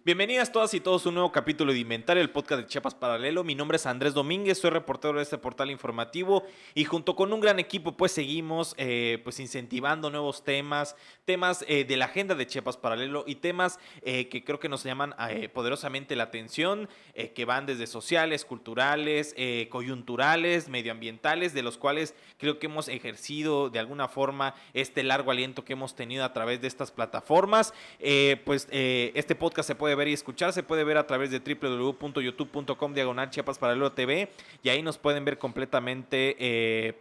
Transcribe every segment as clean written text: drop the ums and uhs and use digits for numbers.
Bienvenidas todas y todos a un nuevo capítulo de Inventario, el podcast de Chiapas Paralelo. Mi nombre es Andrés Domínguez, soy reportero de este portal informativo y junto con un gran equipo pues seguimos pues incentivando nuevos temas de la agenda de Chiapas Paralelo y temas que creo que nos llaman poderosamente la atención, que van desde sociales, culturales, coyunturales, medioambientales, de los cuales creo que hemos ejercido de alguna forma este largo aliento que hemos tenido a través de estas plataformas. Este podcast se puede ver y escuchar, se puede ver a través de www.youtube.com/Chiapas Paralelo TV y ahí nos pueden ver completamente, de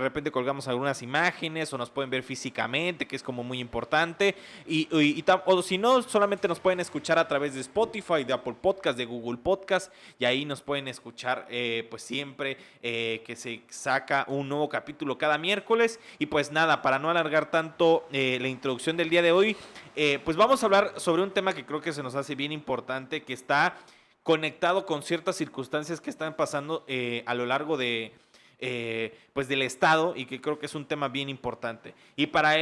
repente colgamos algunas imágenes o nos pueden ver físicamente, que es como muy importante, o si no, solamente nos pueden escuchar a través de Spotify, de Apple Podcast, de Google Podcast, y ahí nos pueden escuchar pues siempre que se saca un nuevo capítulo cada miércoles. Y pues nada, para no alargar tanto la introducción del día de hoy, pues vamos a hablar sobre un tema que creo que se nos hace bien importante, que está conectado con ciertas circunstancias que están pasando a lo largo pues del estado, y que creo que es un tema bien importante. Y para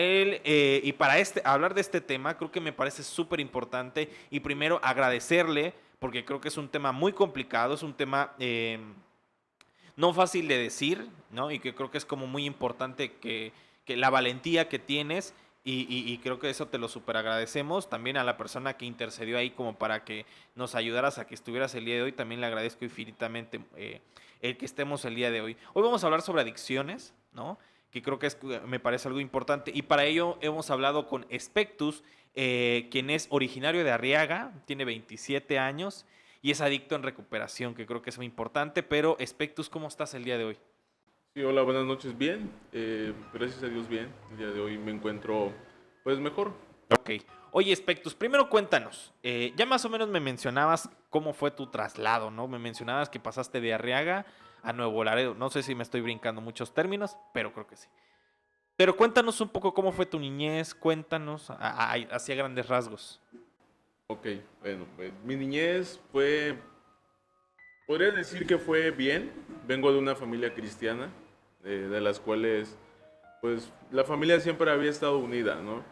hablar de este tema, creo que me parece súper importante y primero agradecerle, porque creo que es un tema muy complicado, es un tema no fácil de decir, ¿no? Y que creo que es como muy importante que la valentía que tienes. Y creo que eso te lo súper agradecemos. También a la persona que intercedió ahí como para que nos ayudaras a que estuvieras el día de hoy, también le agradezco infinitamente el que estemos el día de hoy. Hoy vamos a hablar sobre adicciones, ¿no? Que creo que me parece algo importante. Y para ello hemos hablado con Spectus, quien es originario de Arriaga, tiene 27 años y es adicto en recuperación, que creo que es muy importante. Pero Spectus, ¿cómo estás el día de hoy? Sí, hola, buenas noches, bien. Gracias a Dios, bien. El día de hoy me encuentro, pues, mejor. Ok. Oye, Spectus, primero cuéntanos. Ya más o menos me mencionabas cómo fue tu traslado, ¿no? Me mencionabas que pasaste de Arriaga a Nuevo Laredo. No sé si me estoy brincando muchos términos, pero creo que sí. Pero cuéntanos un poco cómo fue tu niñez, cuéntanos hacia grandes rasgos. Ok, bueno, pues, mi niñez podría decir que fue bien. Vengo de una familia cristiana, de las cuales, pues, la familia siempre había estado unida, ¿no?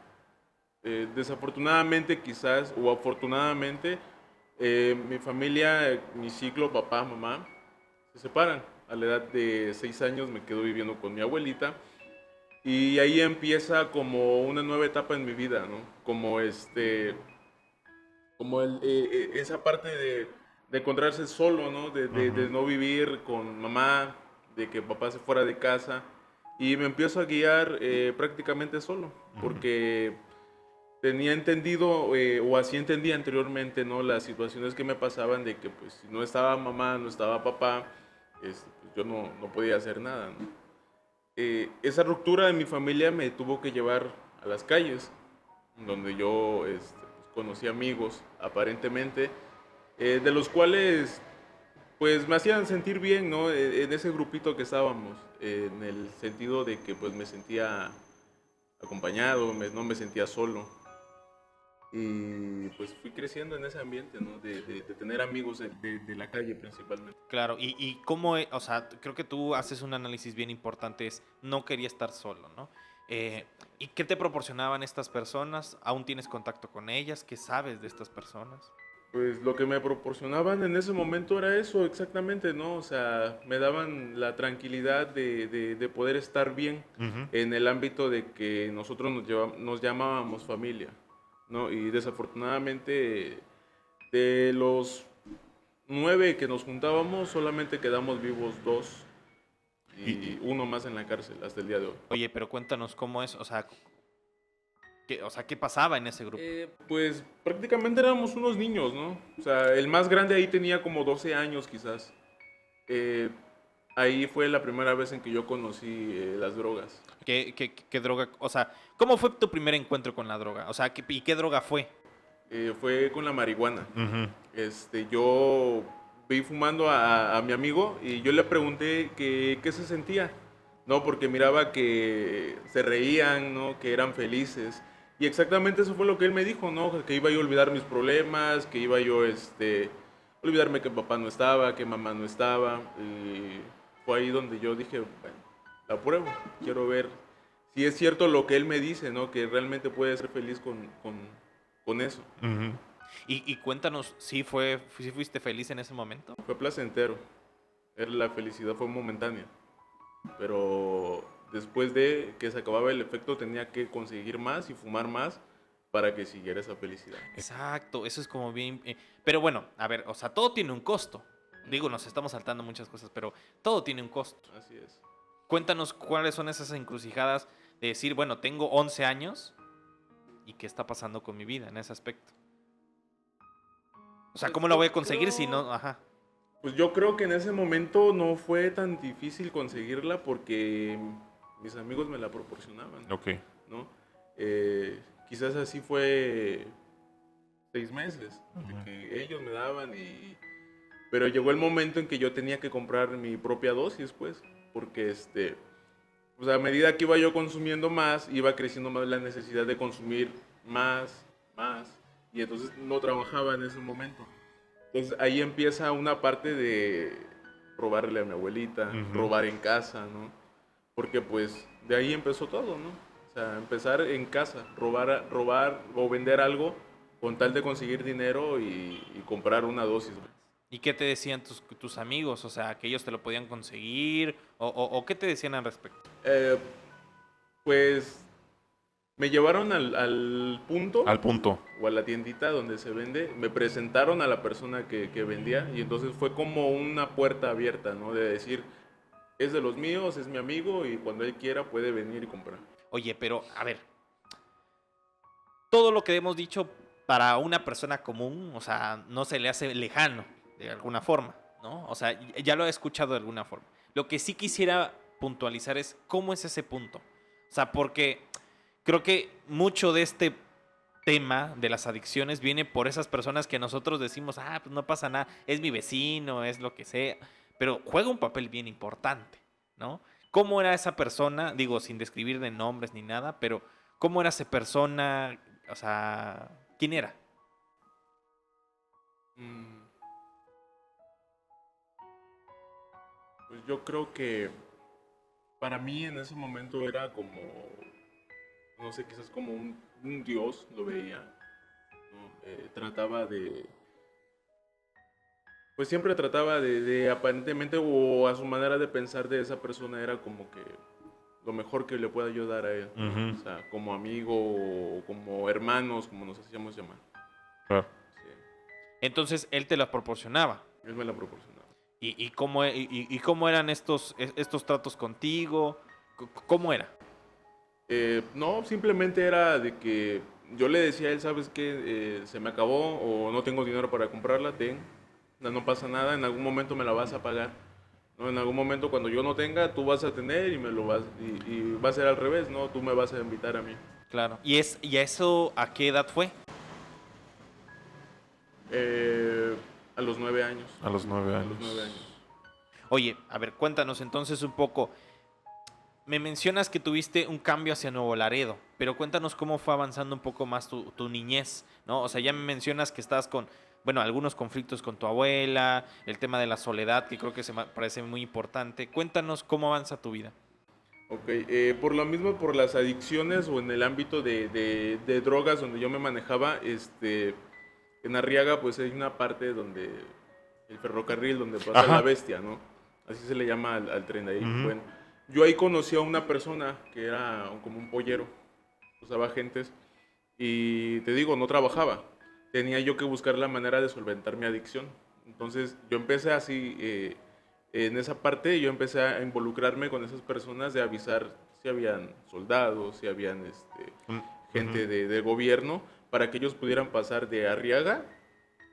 Desafortunadamente, quizás, o afortunadamente, mi familia, mi ciclo, papá, mamá, se separan. A la edad de 6 años me quedo viviendo con mi abuelita. Y ahí empieza como una nueva etapa en mi vida, ¿no? Esa parte de encontrarse solo, ¿no? De Ujú, no vivir con mamá, de que papá se fuera de casa. Y me empiezo a guiar prácticamente solo, ujú. porque tenía entendido, o así entendía anteriormente, ¿no? Las situaciones que me pasaban de que, pues, si no estaba mamá, no estaba papá, pues yo no podía hacer nada, ¿no? Esa ruptura de mi familia me tuvo que llevar a las calles, donde yo pues, conocí amigos, aparentemente, de los cuales pues me hacían sentir bien, ¿no? En ese grupito que estábamos, en el sentido de que pues me sentía acompañado, no me sentía solo. Y pues fui creciendo en ese ambiente, ¿no? De tener amigos de la calle principalmente. Claro, y cómo, o sea, creo que tú haces un análisis bien importante, es no quería estar solo, ¿no? ¿Y qué te proporcionaban estas personas? ¿Aún tienes contacto con ellas? ¿Qué sabes de estas personas? Pues lo que me proporcionaban en ese momento era eso exactamente, ¿no? O sea, me daban la tranquilidad de poder estar bien Ujú. en el ámbito de que nosotros nos llamábamos familia, ¿no? Y desafortunadamente de los 9 que nos juntábamos, solamente quedamos vivos 2 y Y, uno más en la cárcel hasta el día de hoy. oye, pero cuéntanos cómo es, ¿qué pasaba en ese grupo? Pues prácticamente éramos unos niños, ¿no? O sea, el más grande ahí tenía como 12 años quizás. Eh, Ahí fue la primera vez en que yo conocí las drogas. ¿Qué droga? O sea, ¿cómo fue tu primer encuentro con la droga? O sea, ¿y qué droga fue? Fue con la marihuana. Ujú. Yo vi fumando a mi amigo y yo le pregunté qué se sentía, ¿no? Porque miraba que se reían, ¿no? Que eran felices. Y exactamente eso fue lo que él me dijo, ¿no? Que iba yo a olvidar mis problemas, que iba yo, olvidarme que papá no estaba, que mamá no estaba. Y fue ahí donde yo dije, bueno, la pruebo. Quiero ver si es cierto lo que él me dice, ¿no? Que realmente puede ser feliz con eso. Ujú. Y cuéntanos, ¿sí fuiste feliz en ese momento? Fue placentero. La felicidad fue momentánea. Pero después de que se acababa el efecto tenía que conseguir más y fumar más para que siguiera esa felicidad. Exacto, eso es como bien... pero bueno, a ver, o sea, todo tiene un costo. Digo, nos estamos saltando muchas cosas, pero todo tiene un costo. Así es. Cuéntanos cuáles son esas encrucijadas de decir, bueno, tengo 11 años y qué está pasando con mi vida en ese aspecto. O sea, Pues ¿cómo la voy a conseguir si no? Ajá. Pues yo creo que en ese momento no fue tan difícil conseguirla porque mis amigos me la proporcionaban, Ok. ¿no? Quizás así fue 6 meses, de que ellos me daban pero llegó el momento en que yo tenía que comprar mi propia dosis, pues, porque pues a medida que iba yo consumiendo más, iba creciendo más la necesidad de consumir más, y entonces no trabajaba en ese momento. Entonces ahí empieza una parte de robarle a mi abuelita, robar en casa, ¿no? Porque pues de ahí empezó todo, ¿no? O sea, empezar en casa, robar o vender algo con tal de conseguir dinero y comprar una dosis. ¿Y qué te decían tus amigos? O sea, que ellos te lo podían conseguir. ¿O qué te decían al respecto? Eh, pues me llevaron al punto Al punto. o a la tiendita donde se vende, me presentaron a la persona que vendía y entonces fue como una puerta abierta, ¿no? De decir, es de los míos, es mi amigo y cuando él quiera puede venir y comprar. Oye, pero a ver, todo lo que hemos dicho para una persona común, o sea, no se le hace lejano de alguna forma, ¿no? O sea, ya lo he escuchado de alguna forma. Lo que sí quisiera puntualizar es cómo es ese punto. O sea, porque creo que mucho de este tema de las adicciones viene por esas personas que nosotros decimos, ah, pues no pasa nada, es mi vecino, es lo que sea, pero juega un papel bien importante, ¿no? ¿Cómo era esa persona? Digo, sin describir de nombres ni nada, pero ¿cómo era esa persona? O sea, ¿quién era? Mm, Pues yo creo que para mí en ese momento era como, no sé, quizás como un dios, lo veía, ¿no? Trataba pues siempre trataba de aparentemente o a su manera de pensar de esa persona era como que lo mejor que le pueda ayudar a él, ¿no? O sea, como amigo o como hermanos, como nos hacíamos llamar. Claro. Sí, Entonces él te la proporcionaba. él me la proporcionaba. ¿Y cómo eran estos tratos contigo? ¿Cómo era? No, simplemente era de que yo le decía a él, ¿sabes qué? Se me acabó o no tengo dinero para comprarla, ten, no pasa nada, en algún momento me la vas a pagar. ¿No? En algún momento cuando yo no tenga, tú vas a tener y me lo vas y va a ser al revés, ¿no? Tú me vas a invitar a mí. Claro. ¿Y eso a qué edad fue? Eh, a los 9 años. A los 9 A los 9 años. Oye, a ver, cuéntanos entonces un poco. Me mencionas que tuviste un cambio hacia Nuevo Laredo, pero cuéntanos cómo fue avanzando un poco más tu niñez, ¿no? O sea, ya me mencionas que estás con, bueno, algunos conflictos con tu abuela, el tema de la soledad, que creo que se me parece muy importante. Cuéntanos cómo avanza tu vida. Ok, por lo mismo, por las adicciones o en el ámbito de drogas donde yo me manejaba, en Arriaga pues hay una parte donde el ferrocarril donde pasa Ajá. la bestia, ¿no? Así se le llama al tren de ahí. Ujú. Bueno, yo ahí conocí a una persona que era como un pollero, usaba agentes y te digo, no trabajaba. Tenía yo que buscar la manera de solventar mi adicción. Entonces yo empecé así, en esa parte yo empecé a involucrarme con esas personas de avisar si habían soldados, si habían gente Ujú. de gobierno, para que ellos pudieran pasar de Arriaga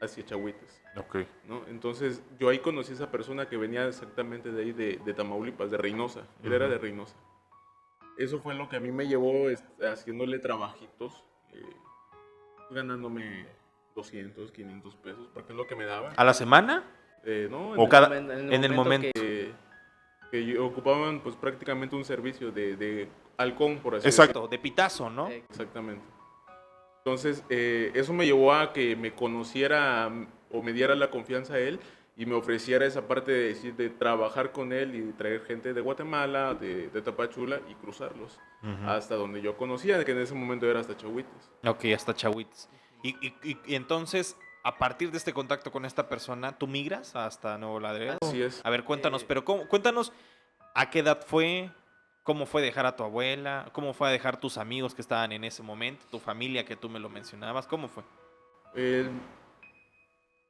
hacia Chahuites, Ok. ¿no? Entonces yo ahí conocí a esa persona que venía exactamente de ahí, de Tamaulipas, de Reynosa. Él era de Reynosa. Eso fue lo que a mí me llevó haciéndole trabajitos, ganándome 200, 500 pesos, porque es lo que me daba. ¿A la semana? No, ¿O cada, en el momento? que ocupaban pues prácticamente un servicio de halcón, por así Exacto, de pitazo, ¿no? decirlo. Exactamente. Entonces, eso me llevó a que me conociera o me diera la confianza a él y me ofreciera esa parte de, decir, de trabajar con él y traer gente de Guatemala, de Tapachula y cruzarlos hasta donde yo conocía, que en ese momento era hasta Chahuites. Ok, hasta Chahuites. Y entonces, a partir de este contacto con esta persona, ¿tú migras hasta Nuevo Laredo? Así es. A ver, cuéntanos, pero cuéntanos a qué edad fue, cómo fue dejar a tu abuela, cómo fue dejar tus amigos que estaban en ese momento, tu familia que tú me lo mencionabas, ¿cómo fue? El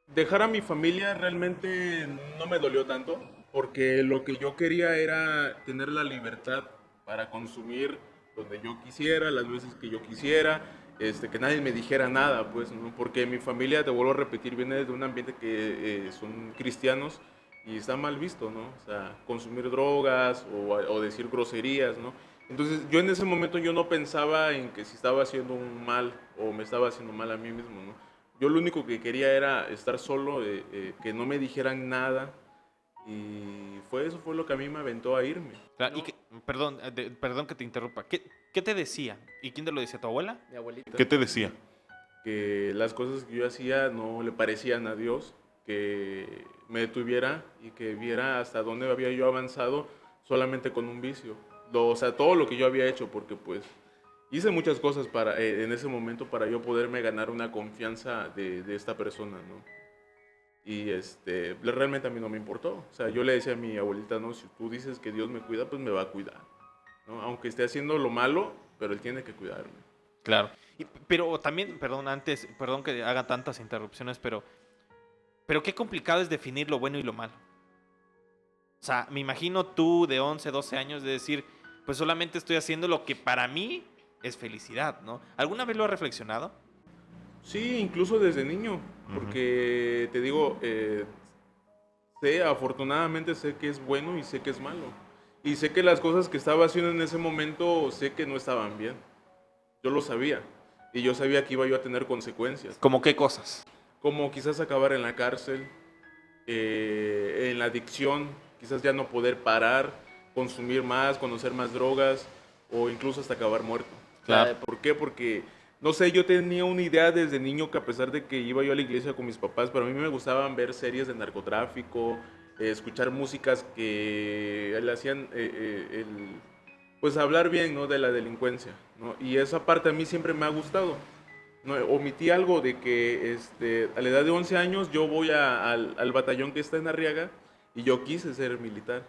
dejar a mi familia realmente no me dolió tanto, porque lo que yo quería era tener la libertad para consumir donde yo quisiera, las veces que yo quisiera, que nadie me dijera nada, pues, ¿no? Porque mi familia, te vuelvo a repetir, viene de un ambiente que son cristianos y está mal visto, ¿no? O sea, consumir drogas o decir groserías, ¿no? Entonces yo en ese momento yo no pensaba en que si estaba haciendo un mal o me estaba haciendo mal a mí mismo, ¿no? Yo lo único que quería era estar solo, que no me dijeran nada y eso fue lo que a mí me aventó a irme. Claro, ¿no? perdón, perdón que te interrumpa. ¿Qué te decía? ¿Y quién te lo decía? ¿Tu abuela? Mi abuelita. ¿Qué te decía? Que las cosas que yo hacía no le parecían a Dios, que me detuviera y que viera hasta dónde había yo avanzado solamente con un vicio. O sea, todo lo que yo había hecho, porque pues hice muchas cosas en ese momento para yo poderme ganar una confianza de esta persona, ¿no? Y realmente a mí no me importó. O sea, yo le decía a mi abuelita, no, si tú dices que Dios me cuida, pues me va a cuidar, ¿no? Aunque esté haciendo lo malo, pero Él tiene que cuidarme. Claro. Pero también, perdón que haga tantas interrupciones, pero qué complicado es definir lo bueno y lo malo. O sea, me imagino tú de 11, 12 años de decir, pues solamente estoy haciendo lo que para mí es felicidad, ¿no? ¿Alguna vez lo has reflexionado? Sí, incluso desde niño, porque te digo, afortunadamente sé que es bueno y sé que es malo. Y sé que las cosas que estaba haciendo en ese momento, sé que no estaban bien. Yo lo sabía. Y yo sabía que iba yo a tener consecuencias. ¿Cómo qué cosas? Como quizás acabar en la cárcel, en la adicción, quizás ya no poder parar, consumir más, conocer más drogas, o incluso hasta acabar muerto. Claro. ¿Por qué? Porque, no sé, yo tenía una idea desde niño que a pesar de que iba yo a la iglesia con mis papás, pero a mí me gustaban ver series de narcotráfico, escuchar músicas que le hacían pues hablar bien, ¿no? De la delincuencia, ¿no? Y esa parte a mí siempre me ha gustado. No, omití algo de que a la edad de 11 años yo voy al batallón que está en Arriaga y yo quise ser militar,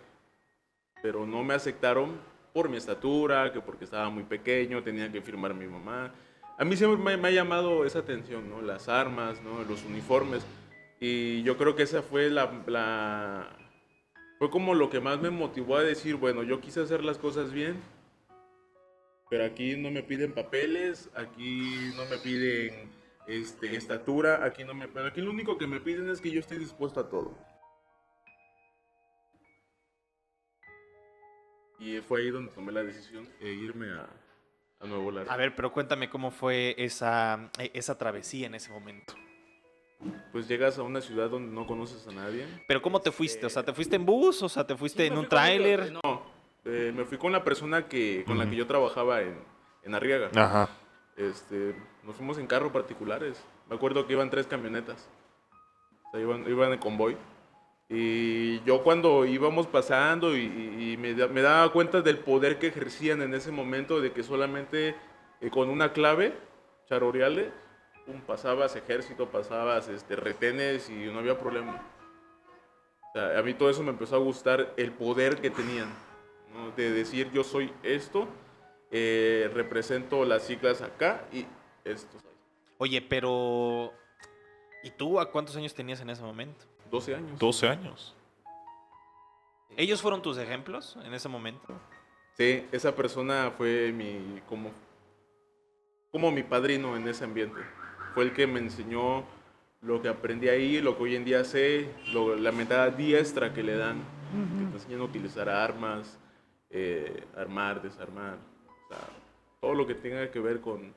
pero no me aceptaron por mi estatura, que porque estaba muy pequeño, tenía que firmar mi mamá. A mí siempre me ha llamado esa atención, ¿no? Las armas, ¿no? Los uniformes. Y yo creo que esa fue fue como lo que más me motivó a decir, bueno, yo quise hacer las cosas bien, pero aquí no me piden papeles, aquí no me piden estatura, pero aquí lo único que me piden es que yo esté dispuesto a todo. Y fue ahí donde tomé la decisión de irme a Nuevo Laredo. A ver, pero cuéntame cómo fue esa travesía en ese momento. Pues llegas a una ciudad donde no conoces a nadie. ¿Pero cómo te fuiste? O sea, ¿te fuiste en bus? O sea, ¿te fuiste Sí, en me un fui con tráiler? ellos, No, me fui con la persona con la que yo trabajaba en Arriaga. Ajá. Nos fuimos en carro particulares. Me acuerdo que iban 3 camionetas. O sea, iban en convoy. Y yo cuando íbamos pasando y me daba cuenta del poder que ejercían en ese momento, de que solamente con una clave, charoreale, pasabas ejército, pasabas retenes y no había problema. O sea, a mí todo eso me empezó a gustar, el poder que tenían, ¿no? De decir yo soy esto, represento las siglas acá y esto. Oye, pero... ¿Y tú a cuántos años tenías en ese momento? 12 años. 12 años. ¿Ellos fueron tus ejemplos en ese momento? Sí, esa persona fue como mi padrino en ese ambiente. Fue el que me enseñó lo que aprendí ahí, lo que hoy en día sé, la mentada diestra que le dan, que te enseñan a utilizar armas, armar, desarmar, o sea, todo lo que tenga que ver con...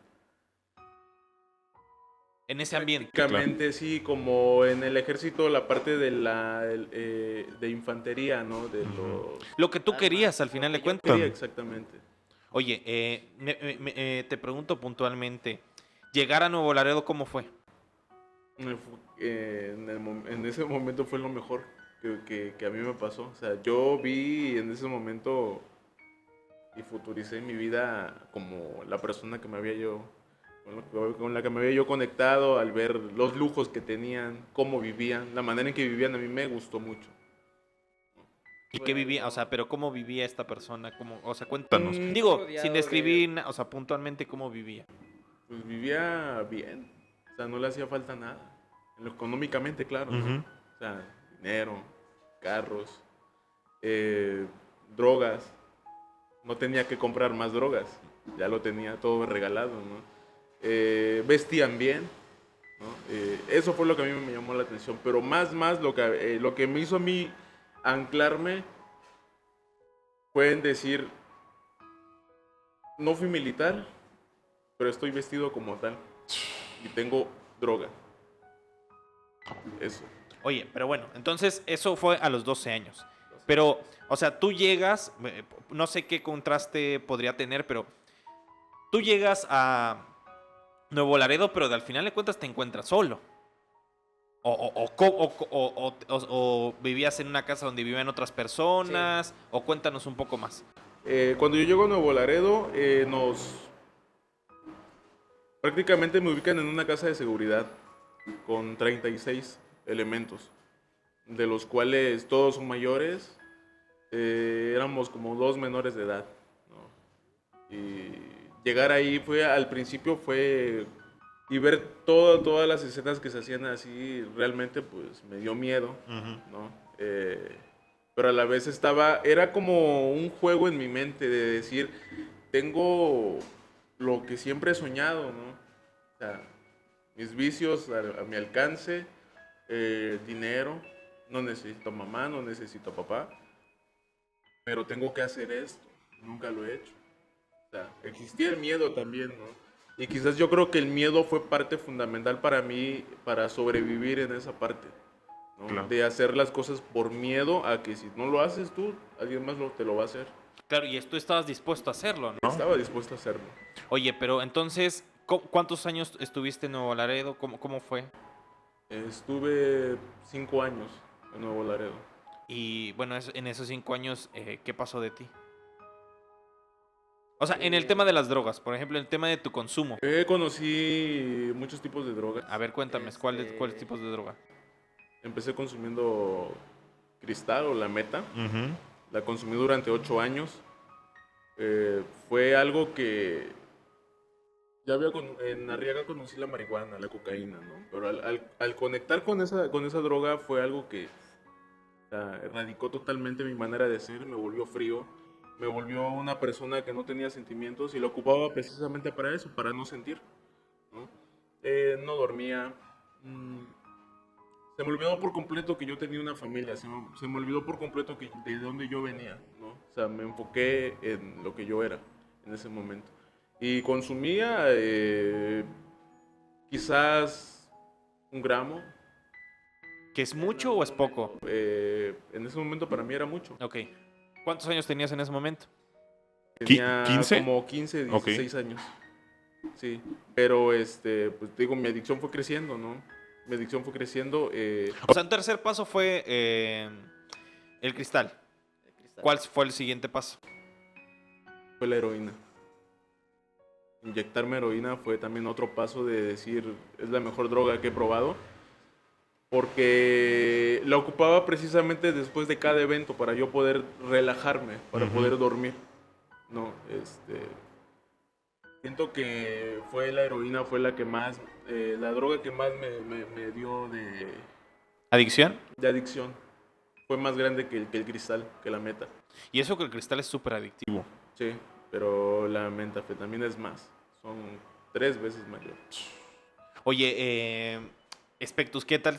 En ese ambiente. Prácticamente sí, como en el ejército la parte de infantería, ¿no? De Lo que tú querías al final de yo cuentas. quería exactamente. Oye, te pregunto puntualmente, ¿llegar a Nuevo Laredo cómo fue? En ese momento fue lo mejor que a mí me pasó. O sea, yo vi en ese momento y futuricé mi vida como la persona que me había yo, con la que me había yo conectado al ver los lujos que tenían, cómo vivían, la manera en que vivían a mí me gustó mucho. ¿Y qué vivía? O sea, pero ¿cómo vivía esta persona? ¿Cómo? O sea, cuéntanos. Digo, Rodeado sin de- describir, o sea, puntualmente cómo vivía. Pues vivía bien, o sea, no le hacía falta nada, económicamente, claro, ¿no? Ujú. O sea, dinero, carros, drogas, no tenía que comprar más drogas, ya lo tenía todo regalado, ¿no? Vestían bien, ¿no? Eso fue lo que a mí me llamó la atención, pero más lo que me hizo a mí anclarme fue en decir, no fui militar, pero estoy vestido como tal y tengo droga. Eso. Oye, pero bueno, entonces eso fue a los 12 años. Pero, o sea, tú llegas, no sé qué contraste podría tener, pero tú llegas a Nuevo Laredo, pero al final de cuentas te encuentras solo. O vivías en una casa donde vivían otras personas, o cuéntanos un poco más. Cuando yo llego a Nuevo Laredo, prácticamente me ubican en una casa de seguridad con 36 elementos, de los cuales todos son mayores. Éramos como 2 menores de edad, ¿no? Y llegar ahí al principio fue, y ver todas las escenas que se hacían así, realmente pues me dio miedo, ¿no? Pero a la vez era como un juego en mi mente de decir, tengo lo que siempre he soñado, ¿no? O sea, mis vicios a mi alcance, dinero, no necesito mamá, no necesito papá, pero tengo que hacer esto, nunca lo he hecho. O sea, existía el miedo también, ¿no? Y quizás yo creo que el miedo fue parte fundamental para mí, para sobrevivir en esa parte, ¿no? Claro. De hacer las cosas por miedo a que si no lo haces tú, alguien más te lo va a hacer. Claro, y tú estabas dispuesto a hacerlo, ¿no? Estaba dispuesto a hacerlo. Oye, pero entonces, ¿cuántos años estuviste en Nuevo Laredo? ¿Cómo fue? Estuve 5 años en Nuevo Laredo. Y bueno, en esos 5 años, ¿qué pasó de ti? O sea, en el tema de las drogas, por ejemplo, en el tema de tu consumo. Conocí muchos tipos de drogas. A ver, cuéntame, ¿cuáles tipos de droga? Empecé consumiendo cristal o la meta. La consumí durante 8 años. Fue algo que en Arriaga conocí la marihuana, la cocaína, ¿no? Pero al conectar con esa droga fue algo que, o sea, erradicó totalmente mi manera de ser, me volvió frío, me volvió una persona que no tenía sentimientos y lo ocupaba precisamente para eso, para no sentir, ¿no? No dormía. Se me olvidó por completo que yo tenía una familia, se me olvidó por completo de dónde yo venía, ¿no? O sea, me enfoqué en lo que yo era en ese momento. Y consumía quizás 1 gramo. ¿Que es mucho o es poco? En ese momento para mí era mucho. Ok. ¿Cuántos años tenías en ese momento? Tenía 15? como 15, 16 años. Sí, pero pues te digo, mi adicción fue creciendo, ¿no? Mi adicción fue creciendo. O sea, un tercer paso fue el cristal. ¿Cuál fue el siguiente paso? Fue la heroína. Inyectarme heroína fue también otro paso de decir, es la mejor droga que he probado. Porque la ocupaba precisamente después de cada evento para yo poder relajarme, para poder dormir. No, siento que la heroína fue la que más, la droga que más me dio ¿Adicción? de adicción. Fue más grande que el cristal, que la meta. Y eso que el cristal es súper adictivo. Sí, pero la metanfetamina es más. Son 3 veces mayor. Oye, Spectus, ¿qué tal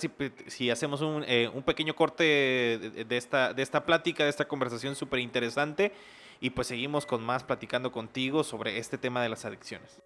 si hacemos un pequeño corte de esta plática, de esta conversación súper interesante? Y pues seguimos con más platicando contigo sobre este tema de las adicciones.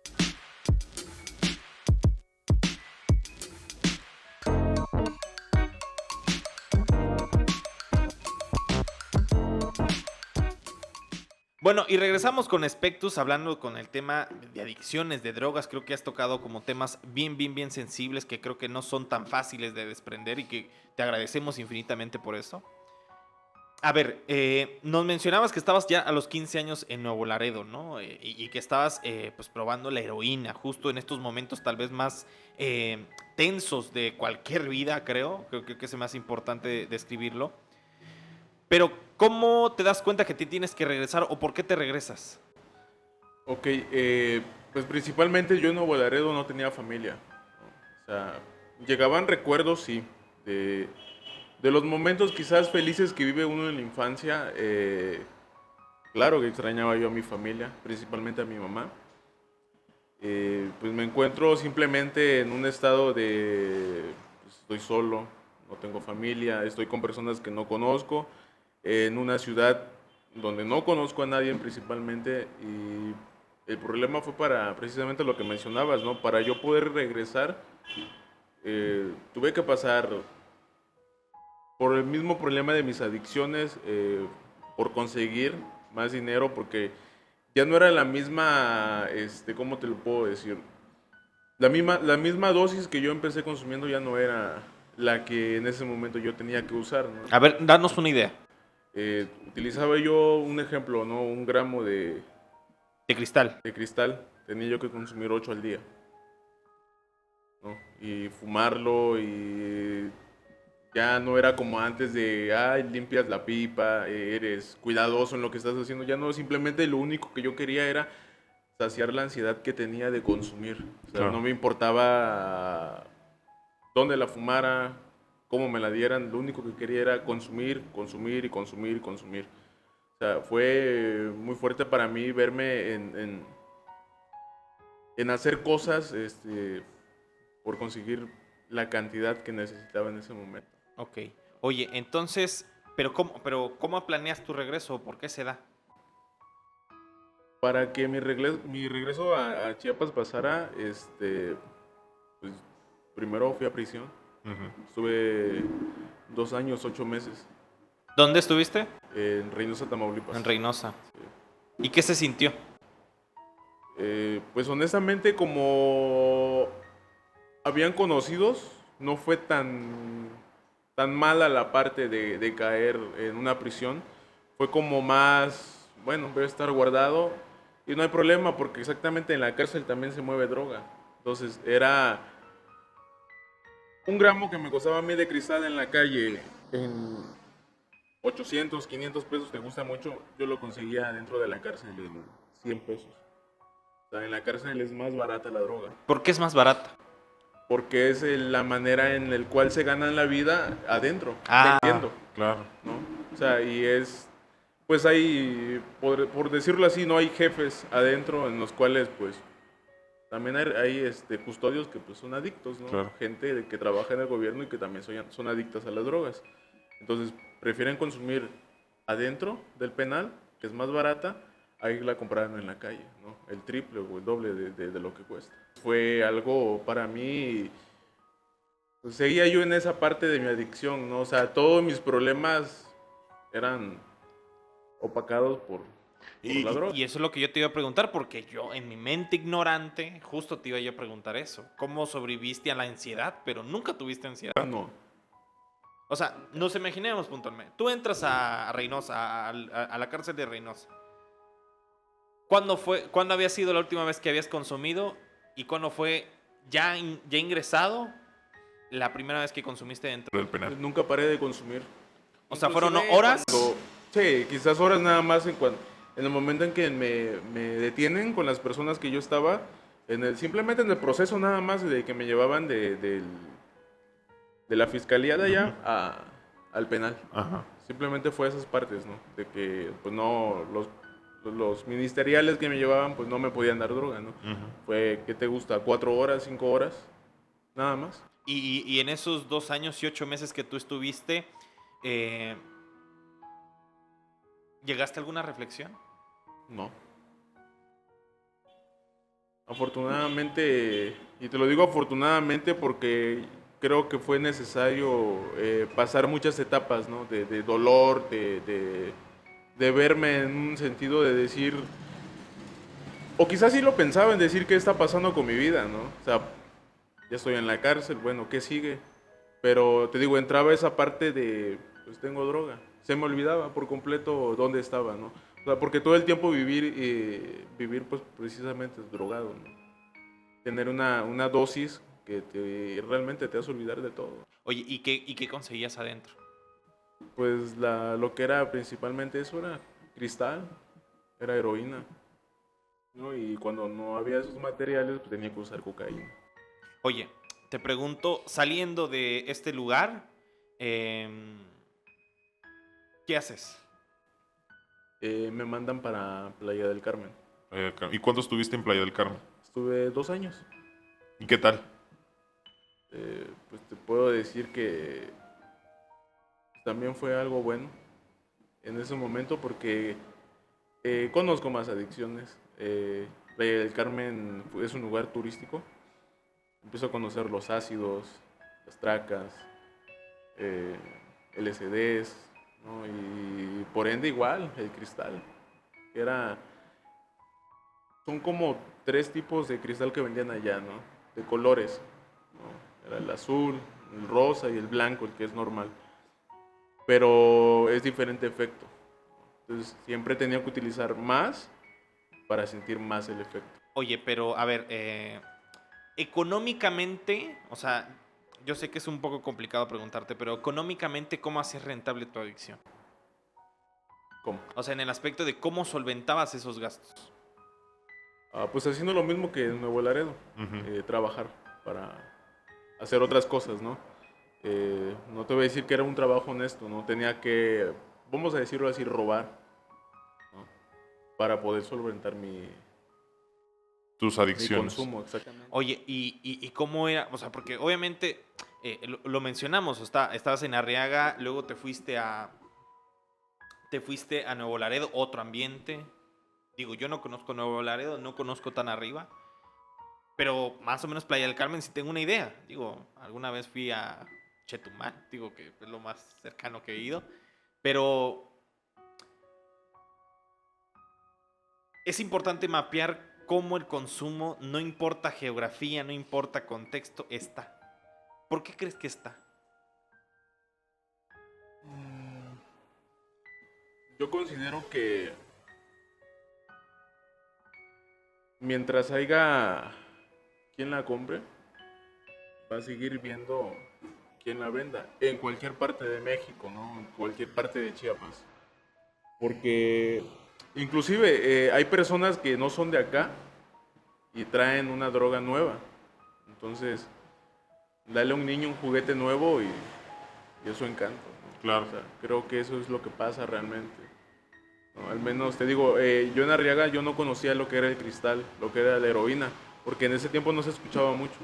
Bueno, y regresamos con Spectus, hablando con el tema de adicciones, de drogas. Creo que has tocado como temas bien sensibles que creo que no son tan fáciles de desprender y que te agradecemos infinitamente por eso. A ver, nos mencionabas que estabas ya a los 15 años en Nuevo Laredo, ¿no? Y que estabas pues probando la heroína, justo en estos momentos tal vez más tensos de cualquier vida, creo que es más importante describirlo. Pero, ¿cómo te das cuenta que te tienes que regresar o por qué te regresas? Ok, pues principalmente yo en Nuevo Laredo no tenía familia, ¿no? O sea, llegaban recuerdos, sí, de los momentos quizás felices que vive uno en la infancia. Claro que extrañaba yo a mi familia, principalmente a mi mamá. Pues me encuentro simplemente en un estado de, pues, estoy solo, no tengo familia, estoy con personas que no conozco, en una ciudad donde no conozco a nadie principalmente, y el problema fue para precisamente lo que mencionabas, ¿no? Para yo poder regresar, tuve que pasar por el mismo problema de mis adicciones, por conseguir más dinero, porque ya no era la misma, ¿cómo te lo puedo decir? La misma dosis que yo empecé consumiendo ya no era la que en ese momento yo tenía que usar, ¿no? A ver, danos una idea. Utilizaba yo un ejemplo, ¿no? 1 gramo De cristal. de cristal, tenía yo que consumir 8 al día, ¿no? Y fumarlo, y ya no era como antes de, ay, limpias la pipa, eres cuidadoso en lo que estás haciendo. Ya no, simplemente lo único que yo quería era saciar la ansiedad que tenía de consumir. O sea, no Claro. me importaba dónde la fumara, cómo me la dieran. Lo único que quería era consumir, consumir y consumir y consumir. O sea, fue muy fuerte para mí verme en hacer cosas, por conseguir la cantidad que necesitaba en ese momento. Ok. Oye, entonces, ¿cómo planeas tu regreso? ¿Por qué se da? Para que mi regreso a Chiapas pasara, pues primero fui a prisión. Estuve 2 años, 8 meses ¿Dónde estuviste? en Reynosa, En Tamaulipas. Reynosa. ¿Y qué se sintió? Pues honestamente, como habían conocidos, no fue tan mala la parte de caer en una prisión. Fue como más, bueno, voy a estar guardado y no hay problema, porque exactamente en la cárcel también se mueve droga. Entonces era 1 gramo que me costaba a mí de cristal en la calle en 800, 500 pesos, te gusta mucho, yo lo conseguía dentro de la cárcel en 100 pesos. O sea, en la cárcel es más barata la droga, ¿Por qué es más barata? porque es la manera en la cual se ganan la vida adentro, Ah, vendiendo, claro. ¿no? O sea, y pues hay, por decirlo así, no hay jefes adentro en los cuales, pues, también hay custodios que pues son adictos, ¿no? Claro. Gente que trabaja en el gobierno y que también son adictas a las drogas. Entonces, prefieren consumir adentro del penal, que es más barata, a irla a comprar en la calle, ¿no? El triple o el doble de lo que cuesta. Fue algo para mí, pues, seguía yo en esa parte de mi adicción, ¿no? O sea, todos mis problemas eran opacados por la droga. Y eso es lo que yo te iba a preguntar, porque yo en mi mente ignorante, justo te iba yo a preguntar eso. ¿Cómo sobreviviste a la ansiedad? Pero nunca tuviste ansiedad. No, O sea, nos imaginemos puntualmente. Tú entras a Reynosa, a la cárcel de Reynosa. ¿Cuándo había sido la última vez que habías consumido? ¿Y cuándo fue ya ingresado la primera vez que consumiste dentro del penal? nunca paré de consumir. O sea, ¿fueron Inclusive horas? Sí, quizás horas nada más en el momento en que me detienen con las personas que yo estaba, simplemente en el proceso nada más de que me llevaban de la fiscalía de allá al penal. Ajá. Simplemente fue esas partes, ¿no? De que, pues no, los ministeriales que me llevaban, pues no me podían dar droga, ¿no? Fue, ¿qué te gusta? 4 horas, 5 horas, nada más. Y en esos 2 años y 8 meses que tú estuviste, ¿llegaste a alguna reflexión? No. Afortunadamente, y te lo digo afortunadamente porque creo que fue necesario pasar muchas etapas, ¿no? De dolor, de verme en un sentido de decir, o quizás sí lo pensaba en decir qué está pasando con mi vida, ¿no? O sea, ya estoy en la cárcel, bueno, ¿qué sigue? Pero te digo, entraba esa parte de, pues tengo droga. Se me olvidaba por completo dónde estaba, ¿no? O sea, porque todo el tiempo vivir pues precisamente drogado, ¿no? Tener una dosis que realmente te hace olvidar de todo. Oye, ¿y qué conseguías adentro? Pues lo que era principalmente eso era cristal, era heroína, ¿no? Y cuando no había esos materiales, pues tenía que usar cocaína. Oye, te pregunto, saliendo de este lugar, em, ¿qué haces? Me mandan para Playa del Carmen. ¿Y cuándo estuviste en Playa del Carmen? Estuve 2 años. ¿Y qué tal? Pues te puedo decir que también fue algo bueno en ese momento porque conozco más adicciones. Playa del Carmen es un lugar turístico. Empiezo a conocer los ácidos, las tracas, eh, LSDs, ¿no? Y por ende igual el cristal. Que son como 3 tipos de cristal que vendían allá, ¿no? De colores, ¿no? Era el azul, el rosa y el blanco, el que es normal. Pero es diferente efecto. Entonces siempre tenía que utilizar más para sentir más el efecto. Oye, pero a ver, económicamente, o sea, yo sé que es un poco complicado preguntarte, pero económicamente, ¿cómo haces rentable tu adicción? ¿Cómo? O sea, en el aspecto de cómo solventabas esos gastos. Pues haciendo lo mismo que en Nuevo Laredo, Ujú. trabajar para hacer otras cosas, ¿no? No te voy a decir que era un trabajo honesto, ¿no? Tenía que, vamos a decirlo así, robar, ¿no? Para poder solventar Tus mi adicciones. consumo, exactamente. Oye, ¿y cómo era? O sea, porque obviamente lo mencionamos, estabas en Arriaga, luego te fuiste a Nuevo Laredo, otro ambiente. Digo, yo no conozco Nuevo Laredo, no conozco tan arriba, pero más o menos Playa del Carmen sí tengo una idea. Digo, alguna vez fui a Chetumal, digo que es lo más cercano que he ido, pero es importante mapear cómo el consumo, no importa geografía, no importa contexto, está. ¿Por qué crees que está? Yo considero que mientras haya quien la compre, va a seguir viendo quien la venda en cualquier parte de México, ¿no? En cualquier parte de Chiapas. Porque inclusive hay personas que no son de acá y traen una droga nueva. Entonces, dale a un niño un juguete nuevo y eso encanta, ¿no? Claro. O sea, creo que eso es lo que pasa realmente, ¿no? Al menos te digo, yo en Arriaga yo no conocía lo que era el cristal, lo que era la heroína, porque en ese tiempo no se escuchaba mucho,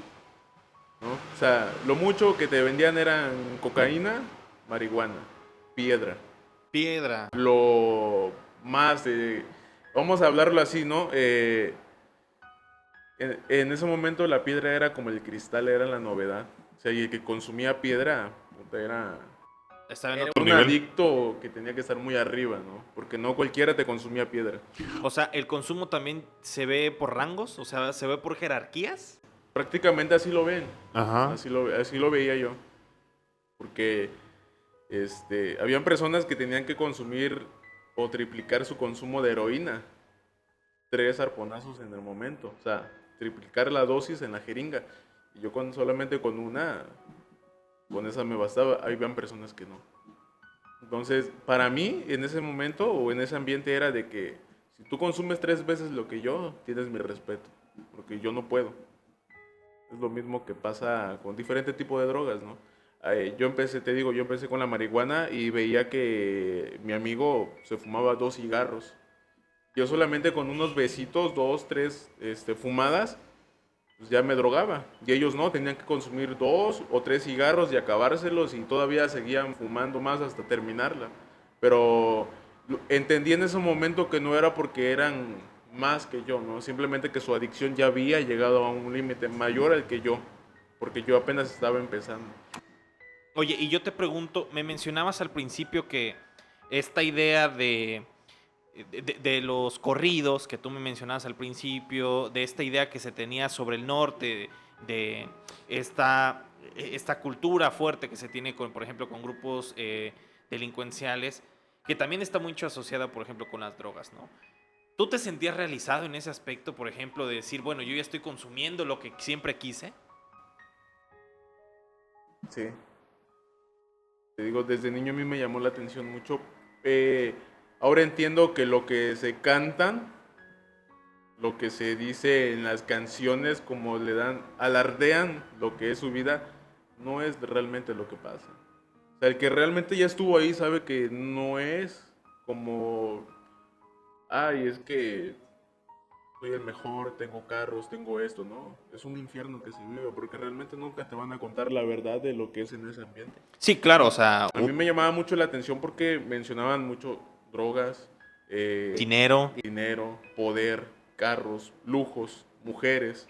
¿no? O sea, lo mucho que te vendían eran cocaína, marihuana, piedra. Piedra. Lo más, vamos a hablarlo así, ¿no? En ese momento la piedra era como el cristal, era la novedad. O sea, y el que consumía piedra puta, Estaba en era otro un nivel. adicto que tenía que estar muy arriba, ¿no? Porque no cualquiera te consumía piedra. O sea, el consumo también se ve por rangos, o sea, se ve por jerarquías. Prácticamente así lo ven, Ajá. así lo veía yo. Porque habían personas que tenían que consumir o triplicar su consumo de heroína. 3 arponazos en el momento. O sea, triplicar la dosis en la jeringa. Y yo solamente con esa me bastaba. Habían personas que no. Entonces, para mí, en ese momento o en ese ambiente era de que si tú consumes 3 veces lo que yo, tienes mi respeto. Porque yo no puedo. Es lo mismo que pasa con diferentes tipos de drogas, ¿no? Yo empecé con la marihuana y veía que mi amigo se fumaba 2 cigarros. Yo solamente con unos besitos, 2, 3 fumadas, pues ya me drogaba. Y ellos no, tenían que consumir 2 o 3 cigarros y acabárselos y todavía seguían fumando más hasta terminarla. Pero entendí en ese momento que no era porque eran más que yo, ¿no? Simplemente que su adicción ya había llegado a un límite mayor al que yo, porque yo apenas estaba empezando. Oye, y yo te pregunto, me mencionabas al principio que esta idea de de los corridos que tú me mencionabas al principio, de esta idea que se tenía sobre el norte, de esta cultura fuerte que se tiene, con, por ejemplo, con grupos delincuenciales, que también está mucho asociada, por ejemplo, con las drogas, ¿no? ¿Tú te sentías realizado en ese aspecto, por ejemplo, de decir, bueno, yo ya estoy consumiendo lo que siempre quise? Sí. Te digo, desde niño a mí me llamó la atención mucho. Ahora entiendo que lo que se cantan, lo que se dice en las canciones, como le dan, alardean lo que es su vida, no es realmente lo que pasa. O sea, el que realmente ya estuvo ahí sabe que no es como, ay, es que soy el mejor, tengo carros, tengo esto, no. Es un infierno que se vive porque realmente nunca te van a contar la verdad de lo que es en ese ambiente. Sí, claro, o sea, A mí me llamaba mucho la atención porque mencionaban mucho drogas, dinero. dinero, poder, carros, lujos, mujeres,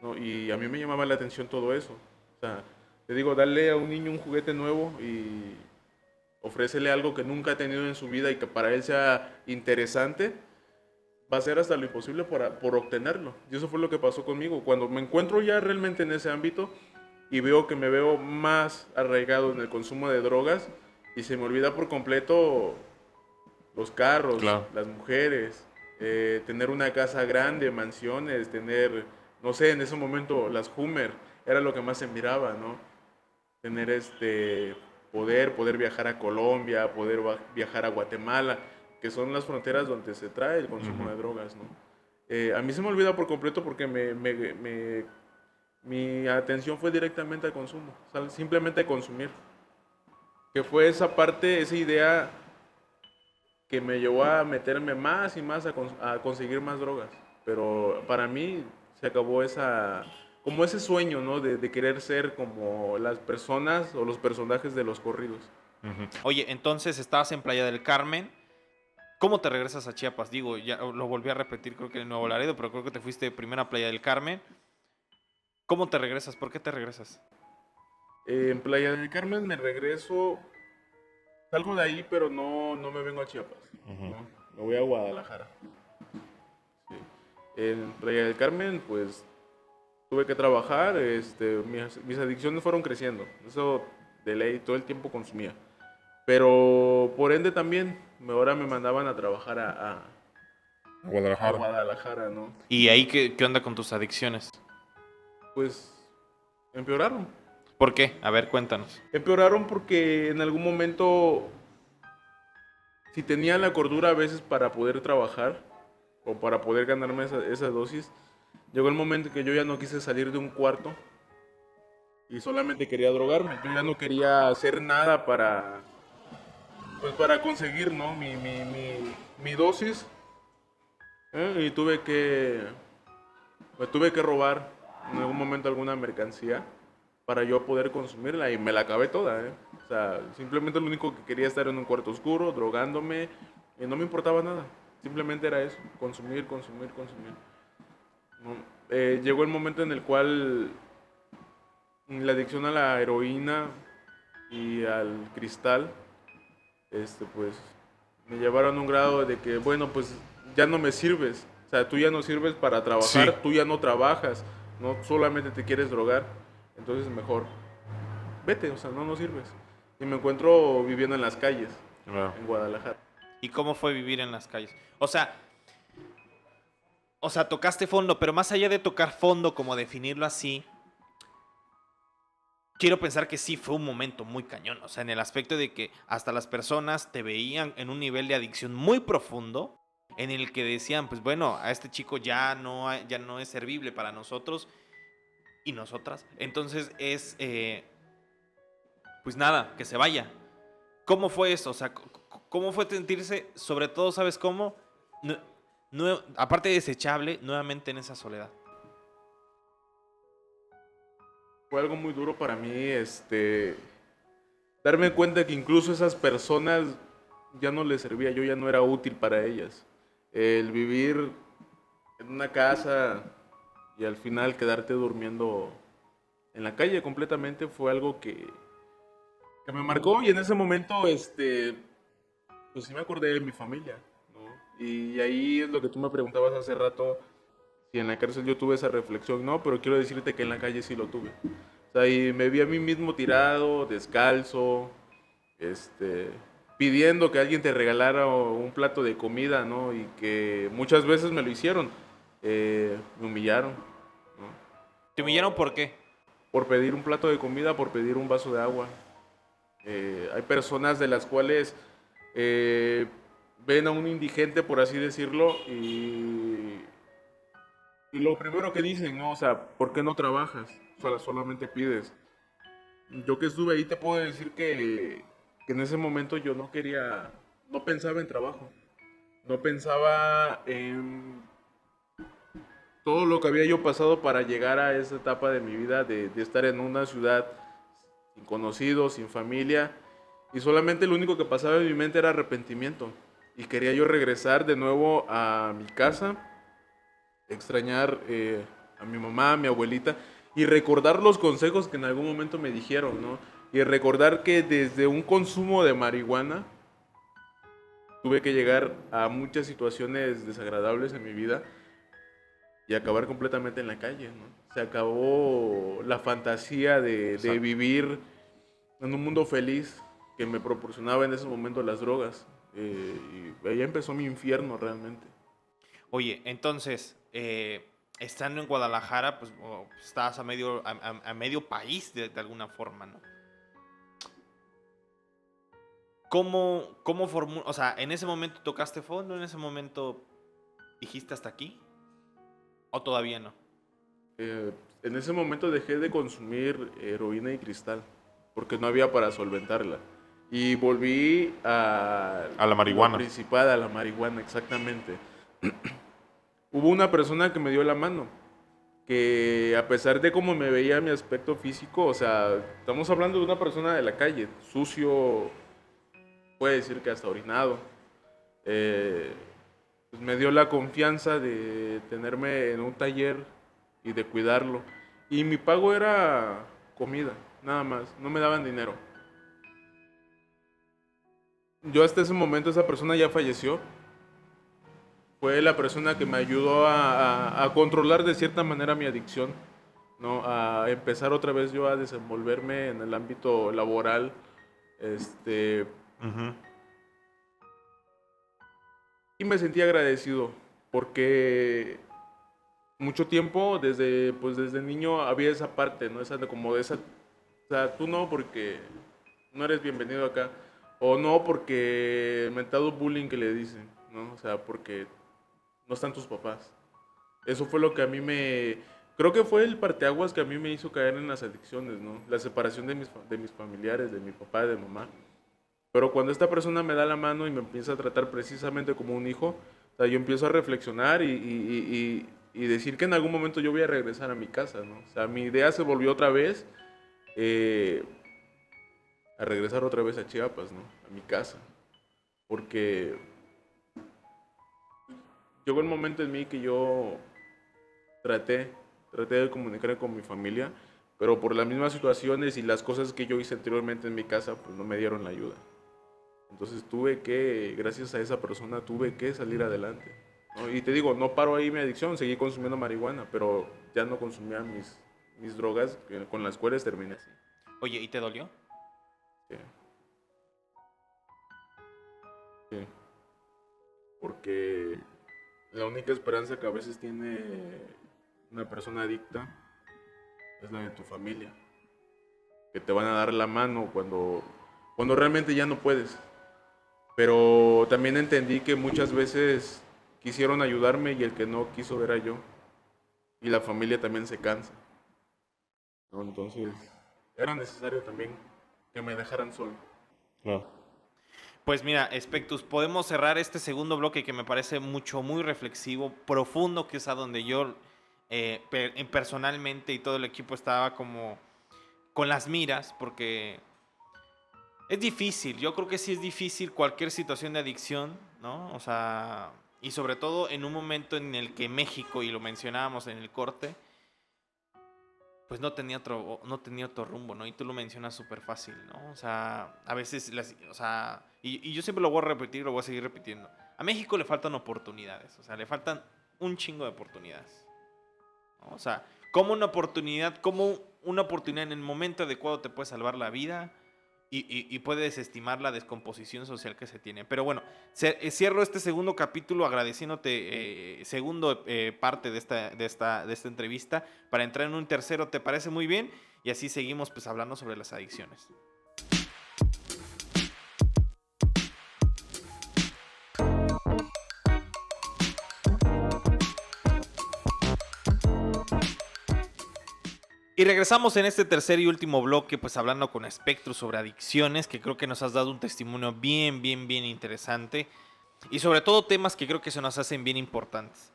¿no? Y a mí me llamaba la atención todo eso. O sea, te digo, darle a un niño un juguete nuevo y ofrécele algo que nunca ha tenido en su vida y que para él sea interesante, va a ser hasta lo imposible por obtenerlo. Y eso fue lo que pasó conmigo. Cuando me encuentro ya realmente en ese ámbito y veo que me veo más arraigado en el consumo de drogas y se me olvida por completo los carros, Claro. las mujeres, tener una casa grande, mansiones, tener, no sé, en ese momento las Hummer, era lo que más se miraba, ¿no? Tener poder viajar a Colombia, poder viajar a Guatemala, que son las fronteras donde se trae el consumo de drogas, ¿no? A mí se me olvida por completo porque mi atención fue directamente al consumo, o sea, simplemente a consumir. Que fue esa parte, esa idea que me llevó a meterme más y más a conseguir más drogas. Pero para mí se acabó como ese sueño, ¿no? De querer ser como las personas o los personajes de los corridos. Ujú. Oye, entonces estabas en Playa del Carmen. ¿Cómo te regresas a Chiapas? Digo, ya lo volví a repetir, creo que en Nuevo Laredo, pero creo que te fuiste primero a Playa del Carmen. ¿Cómo te regresas? ¿Por qué te regresas? En Playa del Carmen me regreso, salgo de ahí, pero no me vengo a Chiapas, ¿no? Me voy a Guadalajara. Sí. En Playa del Carmen, pues tuve que trabajar, mis adicciones fueron creciendo. Eso de ley todo el tiempo consumía. Pero por ende también, ahora me mandaban a trabajar a Guadalajara. Guadalajara, ¿no? ¿Y ahí qué onda con tus adicciones? Pues empeoraron. ¿Por qué? A ver, cuéntanos. Empeoraron porque en algún momento, si tenía la cordura a veces para poder trabajar o para poder ganarme esa dosis, llegó el momento que yo ya no quise salir de un cuarto y solamente quería drogarme. Yo ya no quería hacer nada pues para conseguir, ¿no? Mi dosis. Y me tuve que robar en algún momento alguna mercancía para yo poder consumirla y me la acabé toda, ¿eh? O sea, simplemente lo único que quería estar en un cuarto oscuro, drogándome y no me importaba nada. Simplemente era eso, consumir, consumir, consumir. ¿No? Llegó el momento en el cual la adicción a la heroína y al cristal, pues me llevaron a un grado de que, bueno, pues ya no me sirves. O sea, tú ya no sirves para trabajar, Sí. tú ya no trabajas, no solamente te quieres drogar. Entonces mejor, vete, o sea, no sirves. Y me encuentro viviendo en las calles, Claro. en Guadalajara. ¿Y cómo fue vivir en las calles? O sea, tocaste fondo, pero más allá de tocar fondo, como definirlo así, quiero pensar que sí fue un momento muy cañón. O sea, en el aspecto de que hasta las personas te veían en un nivel de adicción muy profundo, en el que decían, pues bueno, a este chico ya no es servible para nosotros y nosotras. Entonces pues nada, que se vaya. ¿Cómo fue eso? O sea, ¿cómo fue sentirse, sobre todo, ¿sabes cómo? Aparte de desechable, nuevamente en esa soledad. Fue algo muy duro para mí, darme cuenta que incluso esas personas ya no les servía, yo ya no era útil para ellas. El vivir en una casa y al final quedarte durmiendo en la calle completamente fue algo que me marcó y en ese momento, pues sí me acordé de mi familia, ¿no? Y ahí es lo que tú me preguntabas hace rato, si en la cárcel yo tuve esa reflexión, no, pero quiero decirte que en la calle sí lo tuve. O sea, y me vi a mí mismo tirado, descalzo, este, pidiendo que alguien te regalara un plato de comida, ¿no? Y que muchas veces me lo hicieron. Me humillaron, ¿no? ¿Te humillaron por qué? Por pedir un plato de comida, por pedir un vaso de agua. Hay personas de las cuales eh, ven a un indigente, por así decirlo, y lo primero que dicen, ¿no? O sea, ¿por qué no trabajas? O sea, solamente pides. Yo que estuve ahí te puedo decir que en ese momento yo no quería, no pensaba en trabajo, no pensaba en todo lo que había yo pasado para llegar a esa etapa de mi vida de estar en una ciudad sin conocidos, sin familia, y solamente lo único que pasaba en mi mente era arrepentimiento. Y quería yo regresar de nuevo a mi casa, extrañar a mi mamá, a mi abuelita, y recordar los consejos que en algún momento me dijeron, ¿no? Y recordar que desde un consumo de marihuana tuve que llegar a muchas situaciones desagradables en mi vida y acabar completamente en la calle, ¿no? Se acabó la fantasía de Exacto. vivir en un mundo feliz que me proporcionaba en ese momento las drogas. Y ahí empezó mi infierno realmente. Oye, entonces, estando en Guadalajara, pues estabas a medio país de alguna forma, ¿no? ¿Cómo formó? O sea, ¿en ese momento tocaste fondo? ¿En ese momento dijiste hasta aquí? ¿O todavía no? En ese momento dejé de consumir heroína y cristal porque no había para solventarla. Y volví a A la lo marihuana. principal, a la marihuana, exactamente. Hubo una persona que me dio la mano, que a pesar de cómo me veía mi aspecto físico, o sea, estamos hablando de una persona de la calle, sucio, puede decir que hasta orinado, eh, pues me dio la confianza de tenerme en un taller y de cuidarlo. Y mi pago era comida, nada más, no me daban dinero. Yo hasta ese momento esa persona ya falleció. Fue la persona que me ayudó a controlar de cierta manera mi adicción, ¿no? A empezar otra vez yo a desenvolverme en el ámbito laboral. Este, Ujú. y me sentí agradecido porque mucho tiempo desde niño había esa parte, ¿no? Esa de como de esa, o sea, tú no porque no eres bienvenido acá o no porque mentado bullying que le dicen, ¿no? O sea, porque no están tus papás. Eso fue lo que a mí me creo que fue el parteaguas que a mí me hizo caer en las adicciones, ¿no? La separación de mis familiares, de mi papá, de mamá. Pero cuando esta persona me da la mano y me empieza a tratar precisamente como un hijo, o sea, yo empiezo a reflexionar y decir que en algún momento yo voy a regresar a mi casa, ¿no? O sea, mi idea se volvió otra vez eh, a regresar otra vez a Chiapas, ¿no? A mi casa. Porque llegó el momento en mí que yo traté, traté de comunicarme con mi familia, pero por las mismas situaciones y las cosas que yo hice anteriormente en mi casa, pues no me dieron la ayuda. Entonces tuve que, gracias a esa persona, tuve que salir adelante, ¿no? Y te digo, no paro ahí mi adicción, seguí consumiendo marihuana, pero ya no consumía mis drogas con las cuales terminé así. Oye, ¿y te dolió? Sí, sí. Porque la única esperanza que a veces tiene una persona adicta es la de tu familia, que te van a dar la mano cuando realmente ya no puedes. Pero también entendí que muchas veces quisieron ayudarme y el que no quiso era yo. Y la familia también se cansa, ¿no? Entonces, era necesario también que me dejaran solo. Claro. Pues mira, Spectus, podemos cerrar este segundo bloque que me parece muy reflexivo, profundo, que es a donde yo personalmente y todo el equipo estaba como con las miras, porque es difícil, yo creo que sí es difícil cualquier situación de adicción, ¿no? O sea, y sobre todo en un momento en el que México, y lo mencionábamos en el corte, pues no tenía otro rumbo, ¿no? Y tú lo mencionas súper fácil, ¿no? O sea, a veces, o sea, y yo siempre lo voy a repetir, lo voy a seguir repitiendo. A México le faltan oportunidades, o sea, le faltan un chingo de oportunidades, ¿no? O sea, como una oportunidad en el momento adecuado te puede salvar la vida y puede desestimar la descomposición social que se tiene. Pero bueno, cierro este segundo capítulo agradeciéndote segundo parte de esta entrevista para entrar en un tercero. ¿Te parece muy bien? Y así seguimos pues hablando sobre las adicciones. Y regresamos en este tercer y último bloque, pues hablando con Espectro sobre adicciones, que creo que nos has dado un testimonio bien, bien, bien interesante. Y sobre todo temas que creo que se nos hacen bien importantes.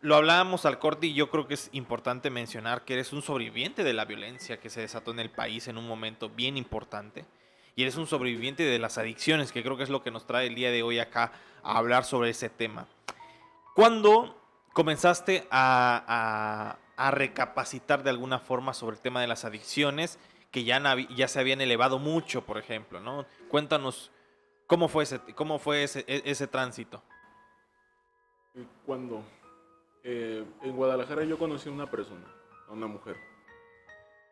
Lo hablábamos al corte y yo creo que es importante mencionar que eres un sobreviviente de la violencia que se desató en el país en un momento bien importante. Y eres un sobreviviente de las adicciones, que creo que es lo que nos trae el día de hoy acá a hablar sobre ese tema. ¿Cuándo comenzaste a recapacitar de alguna forma sobre el tema de las adicciones que ya se habían elevado mucho, por ejemplo, ¿no? Cuéntanos cómo fue ese tránsito. Y cuando en Guadalajara yo conocí a una persona, a una mujer,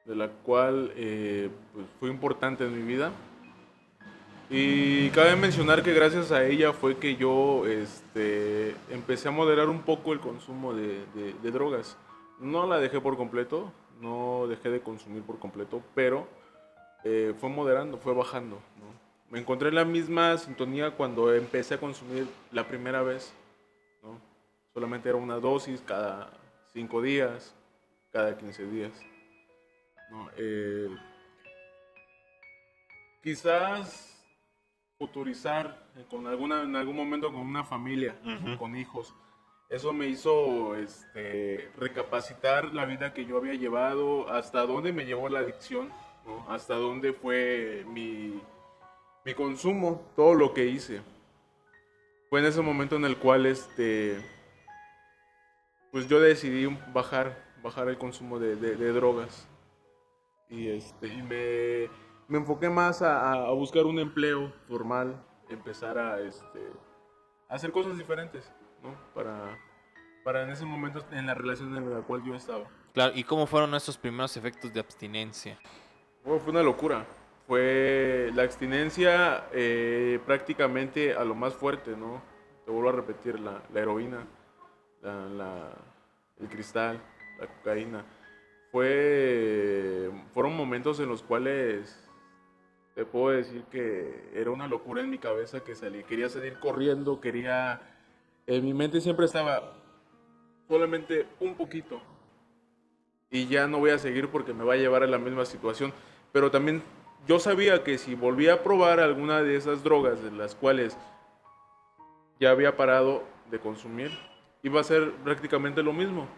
de la cual pues, fue importante en mi vida. Y cabe mencionar que gracias a ella fue que yo empecé a moderar un poco el consumo de drogas. No la dejé por completo, no dejé de consumir por completo, pero fue moderando, fue bajando, ¿no? Me encontré en la misma sintonía cuando empecé a consumir la primera vez, ¿no? Solamente era una dosis cada 5 días, cada 15 días, ¿no? Quizás futurizar en algún momento con una familia, Ujú. con hijos. Eso me hizo recapacitar la vida que yo había llevado, hasta dónde me llevó la adicción, ¿no? Hasta dónde fue mi consumo, todo lo que hice. Fue en ese momento en el cual pues yo decidí bajar el consumo de drogas. Y me enfoqué más a buscar un empleo formal, empezar a hacer cosas diferentes, ¿no? Para en ese momento en la relación en la cual yo estaba. Claro, ¿y cómo fueron esos primeros efectos de abstinencia? Fue una locura. Fue la abstinencia prácticamente a lo más fuerte, ¿no? Te vuelvo a repetir, la heroína, el cristal, la cocaína. Fueron momentos en los cuales te puedo decir que era una locura en mi cabeza que salí. Quería salir corriendo, en mi mente siempre estaba solamente un poquito. Y ya no voy a seguir porque me va a llevar a la misma situación. Pero también yo sabía que si volvía a probar alguna de esas drogas de las cuales ya había parado de consumir, iba a ser prácticamente lo mismo.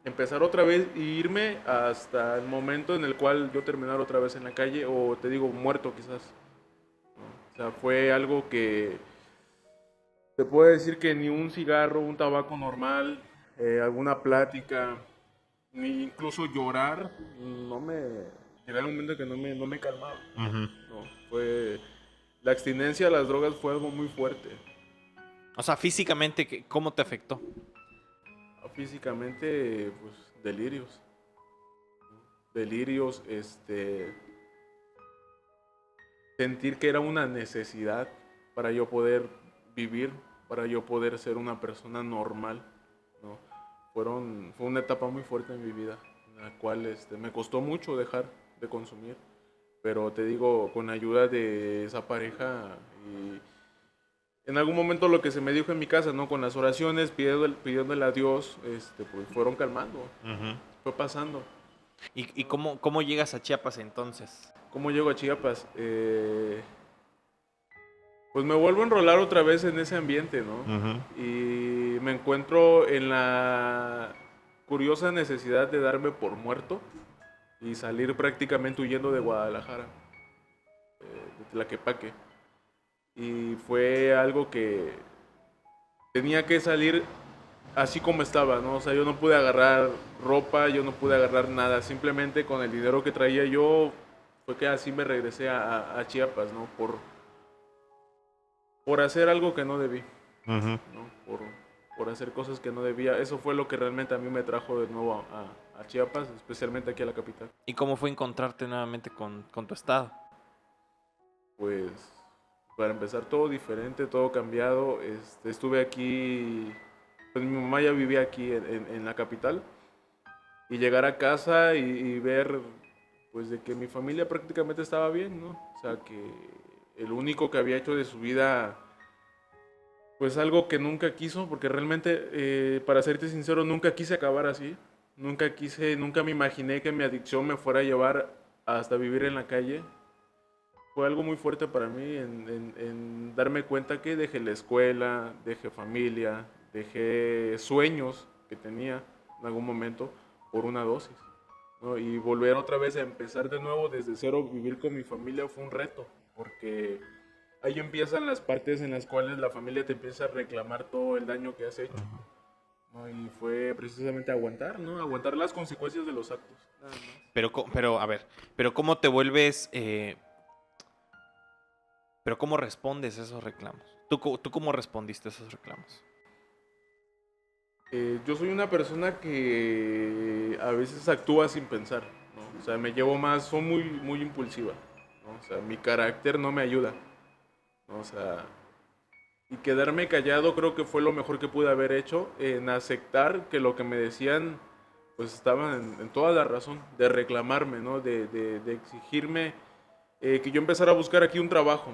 Empezar otra vez y irme hasta el momento en el cual yo terminar otra vez en la calle o te digo muerto quizás. O sea, fue algo que te puedo decir que ni un cigarro, un tabaco normal, alguna plática, ni incluso llorar, no me... Llegaba un momento que no me calmaba. Ujú. No, la abstinencia a las drogas fue algo muy fuerte. O sea, físicamente, ¿cómo te afectó? Físicamente, pues, delirios. Delirios, sentir que era una necesidad para yo poder vivir, para yo poder ser una persona normal, ¿no? Fue una etapa muy fuerte en mi vida, en la cual me costó mucho dejar de consumir, pero te digo, con ayuda de esa pareja y en algún momento lo que se me dijo en mi casa, ¿no? Con las oraciones, pidiéndole a Dios, pues fueron calmando, Ujú. fue pasando. ¿Y cómo llegas a Chiapas entonces? ¿Cómo llego a Chiapas? Pues me vuelvo a enrolar otra vez en ese ambiente, ¿no? Ujú. Y me encuentro en la curiosa necesidad de darme por muerto y salir prácticamente huyendo de Guadalajara, de Tlaquepaque. Y fue algo que tenía que salir así como estaba, ¿no? O sea, yo no pude agarrar ropa, yo no pude agarrar nada, simplemente con el dinero que traía yo, fue que así me regresé a Chiapas, ¿no? Por hacer algo que no debí, Ujú. ¿no? Por hacer cosas que no debía. Eso fue lo que realmente a mí me trajo de nuevo a Chiapas, especialmente aquí a la capital. ¿Y cómo fue encontrarte nuevamente con tu estado? Pues, para empezar, todo diferente, todo cambiado. Estuve aquí, pues mi mamá ya vivía aquí en la capital. Y llegar a casa y ver, pues, de que mi familia prácticamente estaba bien, ¿no? O sea, que el único que había hecho de su vida, pues, algo que nunca quiso, porque realmente, para serte sincero, nunca quise acabar así. Nunca me imaginé que mi adicción me fuera a llevar hasta vivir en la calle. Fue algo muy fuerte para mí en darme cuenta que dejé la escuela, dejé familia, dejé sueños que tenía en algún momento por una dosis, ¿no? Y volver otra vez a empezar de nuevo desde cero, vivir con mi familia fue un reto, porque ahí empiezan las partes en las cuales la familia te empieza a reclamar todo el daño que has hecho, ¿no? Y fue precisamente aguantar, ¿no? Aguantar las consecuencias de los actos, nada más. Pero, a ver, pero ¿cómo te vuelves, pero cómo respondes a esos reclamos? ¿Tú cómo respondiste a esos reclamos? Yo soy una persona que a veces actúa sin pensar, ¿no? O sea, me llevo más, soy muy impulsiva, ¿no? O sea, mi carácter no me ayuda, ¿no? O sea, y quedarme callado creo que fue lo mejor que pude haber hecho en aceptar que lo que me decían, pues estaba en toda la razón, de reclamarme, ¿no? De exigirme que yo empezara a buscar aquí un trabajo,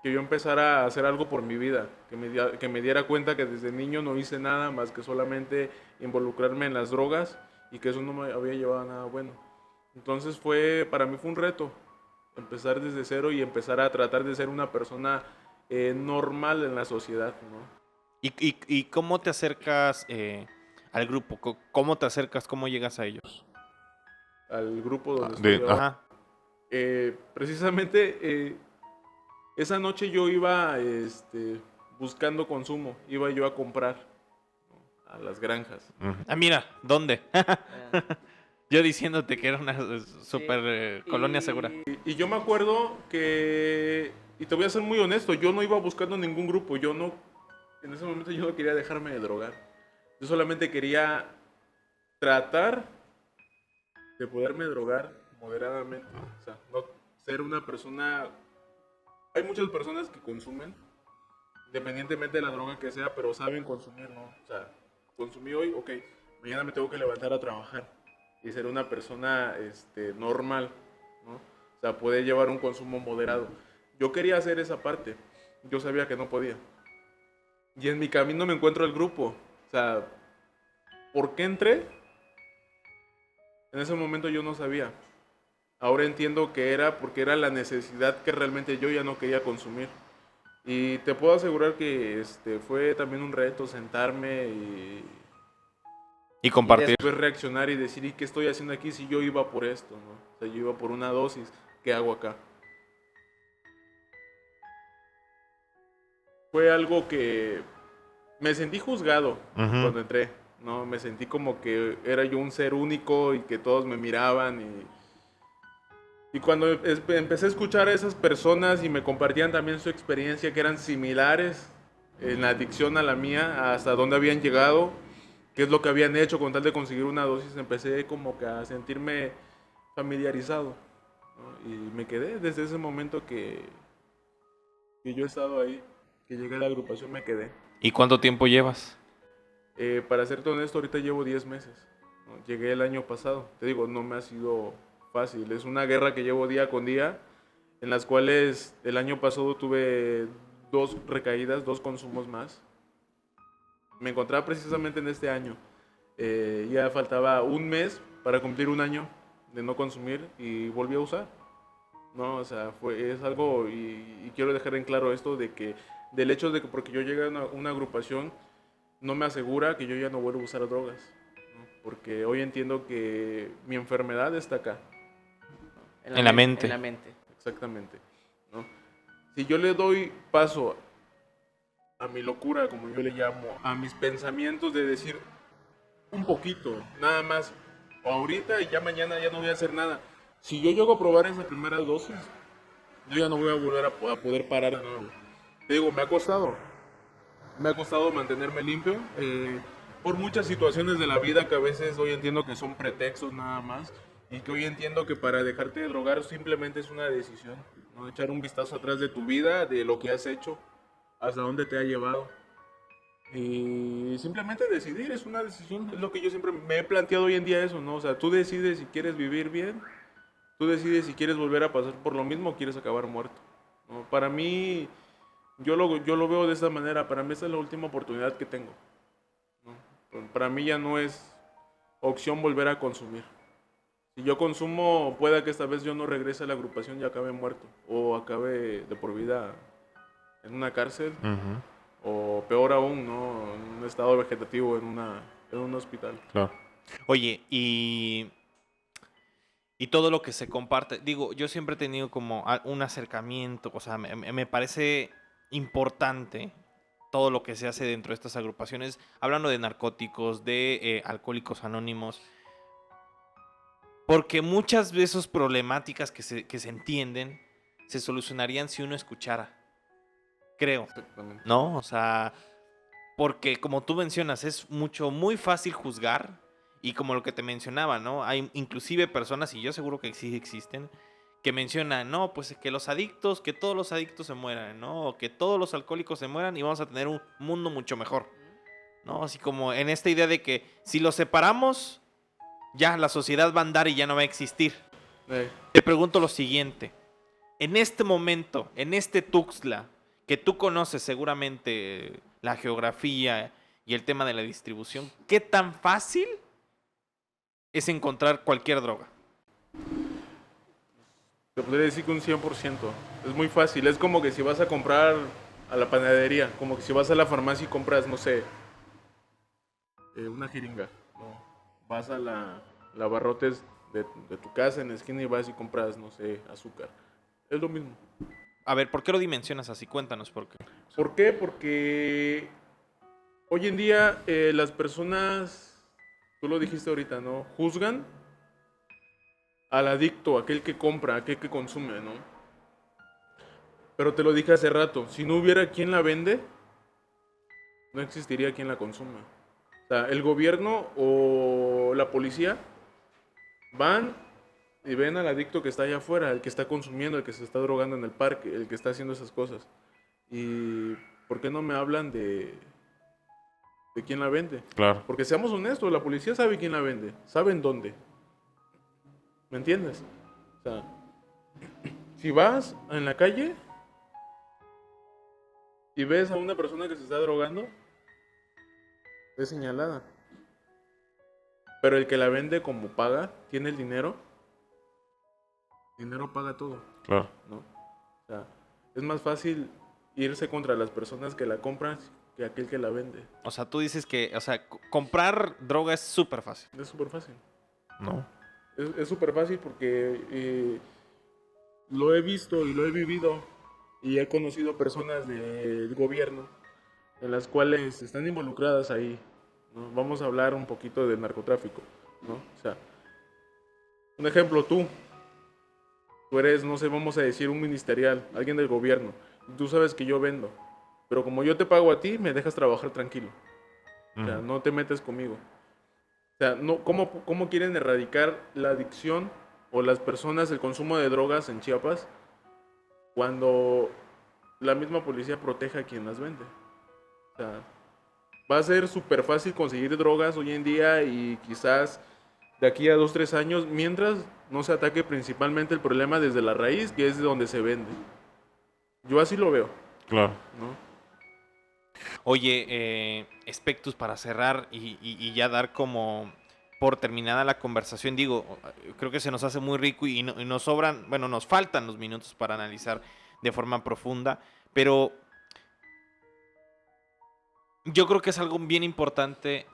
que yo empezara a hacer algo por mi vida, que me diera cuenta que desde niño no hice nada más que solamente involucrarme en las drogas y que eso no me había llevado a nada bueno. Entonces para mí fue un reto empezar desde cero y empezar a tratar de ser una persona normal en la sociedad, ¿no? ¿Y cómo te acercas al grupo? ¿Cómo te acercas? ¿Cómo llegas a ellos? Al grupo donde estoy De, ahora. Ajá. Precisamente esa noche yo iba buscando consumo, iba yo a comprar, ¿no? A las granjas. ujú. Ah, mira, ¿dónde? Yo diciéndote que era una super colonia segura. Y yo me acuerdo que, y te voy a ser muy honesto, yo no iba buscando ningún grupo, en ese momento yo no quería dejarme de drogar. Yo solamente quería tratar de poderme drogar moderadamente. O sea, no ser una persona... Hay muchas personas que consumen, independientemente de la droga que sea, pero saben consumir, ¿no? O sea, consumí hoy, ok, mañana me tengo que levantar a trabajar y ser una persona normal, ¿no? O sea, poder llevar un consumo moderado. Yo quería hacer esa parte, yo sabía que no podía. Y en mi camino me encuentro el grupo. O sea, ¿por qué entré? En ese momento yo no sabía. Ahora entiendo que era porque era la necesidad que realmente yo ya no quería consumir. Y te puedo asegurar que fue también un reto sentarme Y y compartir. después reaccionar y decir, ¿y qué estoy haciendo aquí si yo iba por esto, ¿no? O sea, yo iba por una dosis, ¿qué hago acá? Fue algo que me sentí juzgado Ujú. cuando entré, ¿no? Me sentí como que era yo un ser único y que todos me miraban y cuando empecé a escuchar a esas personas y me compartían también su experiencia, que eran similares en la adicción a la mía, hasta dónde habían llegado, qué es lo que habían hecho con tal de conseguir una dosis, empecé como que a sentirme familiarizado, ¿no? Y me quedé desde ese momento que yo he estado ahí, que llegué a la agrupación, me quedé. ¿Y cuánto tiempo llevas? Para serte honesto, ahorita llevo 10 meses, ¿no? Llegué el año pasado, te digo, no me ha sido fácil, es una guerra que llevo día con día, en las cuales el año pasado tuve 2 recaídas, 2 consumos más. Me encontraba precisamente en este año. Ya faltaba un mes para cumplir un año de no consumir y volví a usar. No, o sea, es algo, y quiero dejar en claro esto, de que del hecho de que porque yo llegué a una agrupación, no me asegura que yo ya no vuelvo a usar drogas, ¿no? Porque hoy entiendo que mi enfermedad está acá, En la mente. En la mente. exactamente, ¿no? Si yo le doy paso a mi locura, como yo le llamo, a mis pensamientos de decir un poquito, nada más, ahorita y ya mañana ya no voy a hacer nada. Si yo llego a probar esa primera dosis, yo ya no voy a volver a poder parar de nuevo. Te digo, me ha costado mantenerme limpio, por muchas situaciones de la vida que a veces hoy entiendo que son pretextos nada más, y que hoy entiendo que para dejarte de drogar simplemente es una decisión, ¿no? Echar un vistazo atrás de tu vida, de lo que has hecho, hasta dónde te ha llevado. Y simplemente decidir, es una decisión, es lo que yo siempre me he planteado hoy en día eso, ¿no? O sea, tú decides si quieres vivir bien, tú decides si quieres volver a pasar por lo mismo o quieres acabar muerto, ¿no? Para mí, yo lo veo de esta manera, para mí esta es la última oportunidad que tengo, ¿no? Para mí ya no es opción volver a consumir. Si yo consumo, pueda que esta vez yo no regrese a la agrupación y acabe muerto, o acabe de por vida en una cárcel, o peor aún, ¿no? En un estado vegetativo en un hospital. Claro. Oye, y todo lo que se comparte, digo, yo siempre he tenido como un acercamiento, o sea, me parece importante todo lo que se hace dentro de estas agrupaciones, hablando de narcóticos, de alcohólicos anónimos, porque muchas de esas problemáticas que se entienden se solucionarían si uno escuchara, creo, Exactamente. ¿no? O sea, porque como tú mencionas, es muy fácil juzgar y como lo que te mencionaba, ¿no? Hay inclusive personas, y yo seguro que sí existen, que mencionan, no, pues que los adictos, que todos los adictos se mueran, ¿no? O que todos los alcohólicos se mueran y vamos a tener un mundo mucho mejor, ¿no? Así como en esta idea de que si los separamos, ya la sociedad va a andar y ya no va a existir. Te pregunto lo siguiente, en este momento, en este Tuxtla, que tú conoces seguramente la geografía y el tema de la distribución, ¿qué tan fácil es encontrar cualquier droga? Te podría decir que un 100%. Es muy fácil. Es como que si vas a comprar a la panadería, como que si vas a la farmacia y compras, no sé, una jeringa. ¿No? Vas a la abarrotes de tu casa en la esquina y vas y compras, no sé, azúcar. Es lo mismo. A ver, ¿por qué lo dimensionas así? Cuéntanos por qué. ¿Por qué? Porque hoy en día las personas, tú lo dijiste ahorita, ¿no? Juzgan al adicto, aquel que compra, aquel que consume, ¿no? Pero te lo dije hace rato, si no hubiera quien la vende, no existiría quien la consuma. O sea, el gobierno o la policía van y ven al adicto que está allá afuera, el que está consumiendo, el que se está drogando en el parque, el que está haciendo esas cosas. ¿Y por qué no me hablan de quién la vende? Claro. Porque seamos honestos, la policía sabe quién la vende, saben dónde. ¿Me entiendes? O sea, si vas en la calle y ves a una persona que se está drogando, es señalada. Pero el que la vende como paga, tiene el dinero paga todo, Claro. ¿no? O sea, es más fácil irse contra las personas que la compran que aquel que la vende. O sea, tú dices que, o sea, comprar droga es súper fácil. Es súper fácil. No. Es súper fácil porque lo he visto y lo he vivido y he conocido personas del gobierno en las cuales están involucradas ahí, ¿no? Vamos a hablar un poquito del narcotráfico, ¿no? O sea, un ejemplo, tú eres, no sé, vamos a decir un ministerial, alguien del gobierno, tú sabes que yo vendo, pero como yo te pago a ti, me dejas trabajar tranquilo, o sea, no te metes conmigo. O sea, no, ¿cómo quieren erradicar la adicción o las personas, el consumo de drogas en Chiapas cuando la misma policía protege a quien las vende? O sea, va a ser súper fácil conseguir drogas hoy en día y quizás de aquí a 2, 3 años, mientras no se ataque principalmente el problema desde la raíz, que es de donde se vende. Yo así lo veo, Claro. ¿no? Oye, Spectus, para cerrar y ya dar como por terminada la conversación, digo, creo que se nos hace muy rico y nos sobran, bueno, nos faltan los minutos para analizar de forma profunda, pero yo creo que es algo bien importante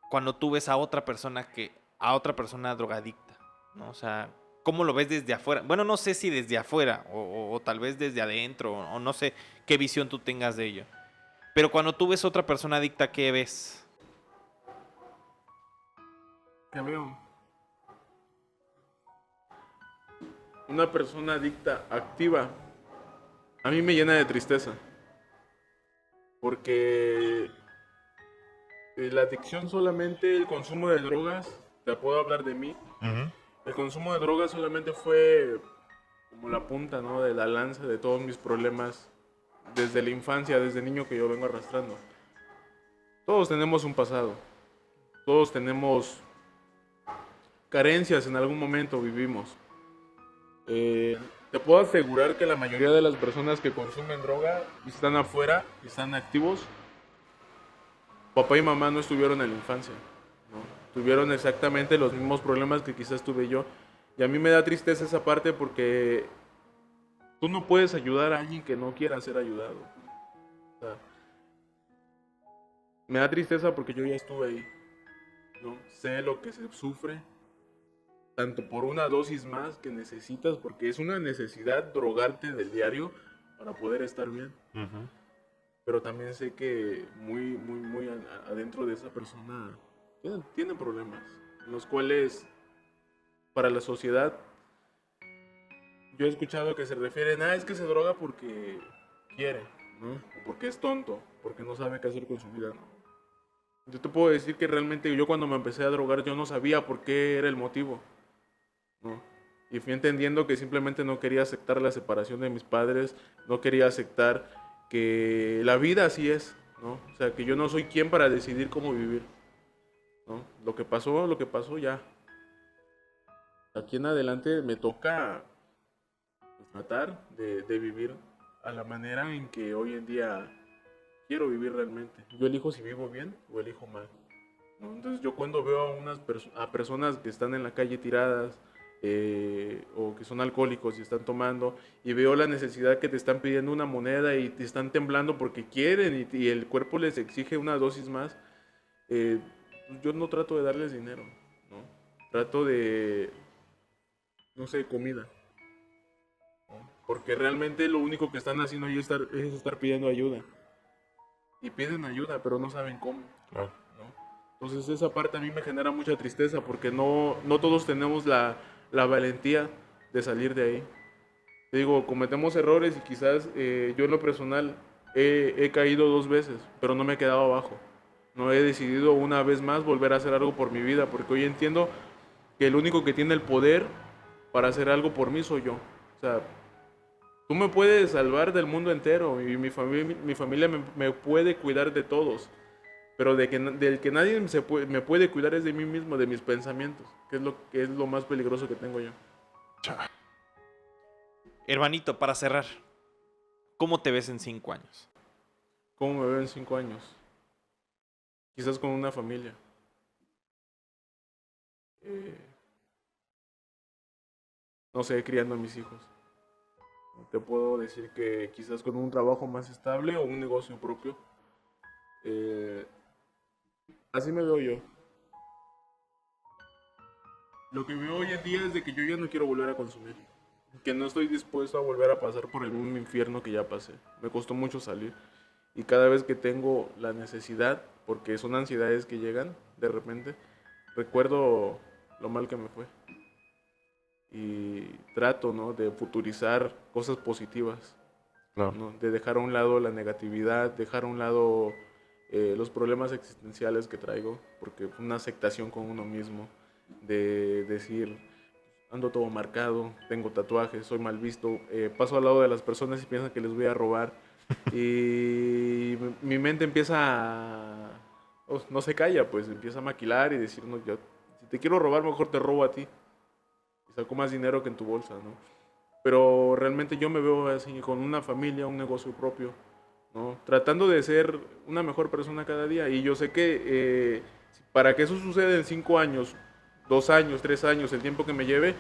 cuando tú ves a otra persona drogadicta, ¿no? O sea, ¿cómo lo ves desde afuera? Bueno, no sé si desde afuera o tal vez desde adentro o no sé qué visión tú tengas de ello. Pero cuando tú ves otra persona adicta, ¿qué ves? ¿Qué veo? Una persona adicta, activa, a mí me llena de tristeza. Porque la adicción solamente, el consumo de drogas, te puedo hablar de mí, el consumo de drogas solamente fue como la punta, ¿no?, de la lanza de todos mis problemas desde la infancia, desde niño que yo vengo arrastrando. Todos tenemos un pasado, todos tenemos carencias en algún momento vivimos. Te puedo asegurar que la mayoría de las personas que consumen droga y están afuera, y están activos, papá y mamá no estuvieron en la infancia, ¿no? Tuvieron exactamente los mismos problemas que quizás tuve yo. Y a mí me da tristeza esa parte porque tú no puedes ayudar a alguien que no quiera ser ayudado. O sea, me da tristeza porque yo ya estuve ahí, ¿no? Sé lo que se sufre, tanto por una dosis más que necesitas, porque es una necesidad drogarte del diario para poder estar bien. Pero también sé que muy adentro de esa persona tiene problemas, en los cuales para la sociedad yo he escuchado que se refieren a es que se droga porque quiere, ¿no? O porque es tonto, porque no sabe qué hacer con su vida, ¿no? Yo te puedo decir que realmente yo cuando me empecé a drogar yo no sabía por qué era el motivo, ¿no? Y fui entendiendo que simplemente no quería aceptar la separación de mis padres, no quería aceptar que la vida así es, ¿no? O sea, que yo no soy quien para decidir cómo vivir, ¿no? Lo que pasó ya. Aquí en adelante me toca pues, tratar de vivir a la manera en que hoy en día quiero vivir realmente. Yo elijo si vivo bien o elijo mal, ¿no? Entonces yo cuando veo a personas que están en la calle tiradas, o que son alcohólicos y están tomando, y veo la necesidad que te están pidiendo una moneda y te están temblando porque quieren y el cuerpo les exige una dosis más, eh, yo no trato de darles dinero, ¿no? Trato de, no sé, comida, ¿no? Porque realmente lo único que están haciendo ahí es estar pidiendo ayuda. Y piden ayuda, pero no saben cómo, Claro. ¿no? Entonces esa parte a mí me genera mucha tristeza porque no todos tenemos la valentía de salir de ahí. Te digo, cometemos errores y quizás yo en lo personal he caído 2 veces, pero no me he quedado abajo. No he decidido una vez más volver a hacer algo por mi vida, porque hoy entiendo que el único que tiene el poder para hacer algo por mí soy yo. O sea, tú me puedes salvar del mundo entero y mi familia me puede cuidar de todos, pero del que nadie me puede cuidar es de mí mismo, de mis pensamientos, que es lo más peligroso que tengo yo. Hermanito, para cerrar, ¿cómo te ves en 5 años? ¿Cómo me veo en 5 años? Quizás con una familia. Eh, no sé, criando a mis hijos. Te puedo decir que quizás con un trabajo más estable o un negocio propio. Eh, así me veo yo. Lo que veo hoy en día es de que yo ya no quiero volver a consumir. Que no estoy dispuesto a volver a pasar por el mismo infierno que ya pasé. Me costó mucho salir. Y cada vez que tengo la necesidad, porque son ansiedades que llegan de repente, recuerdo lo mal que me fue. Y trato, ¿no?, de futurizar cosas positivas, Claro. ¿no? De dejar a un lado la negatividad, dejar a un lado los problemas existenciales que traigo, porque fue una aceptación con uno mismo, de decir, ando todo marcado, tengo tatuajes, soy mal visto, paso al lado de las personas y piensan que les voy a robar, y mi mente empieza no se calla, pues empieza a maquilar y decir, no, yo, si te quiero robar, mejor te robo a ti, y saco más dinero que en tu bolsa, ¿no? Pero realmente yo me veo así, con una familia, un negocio propio, ¿no? Tratando de ser una mejor persona cada día. Y yo sé que para que eso suceda en 5 años, 2 años, 3 años, el tiempo que me lleve,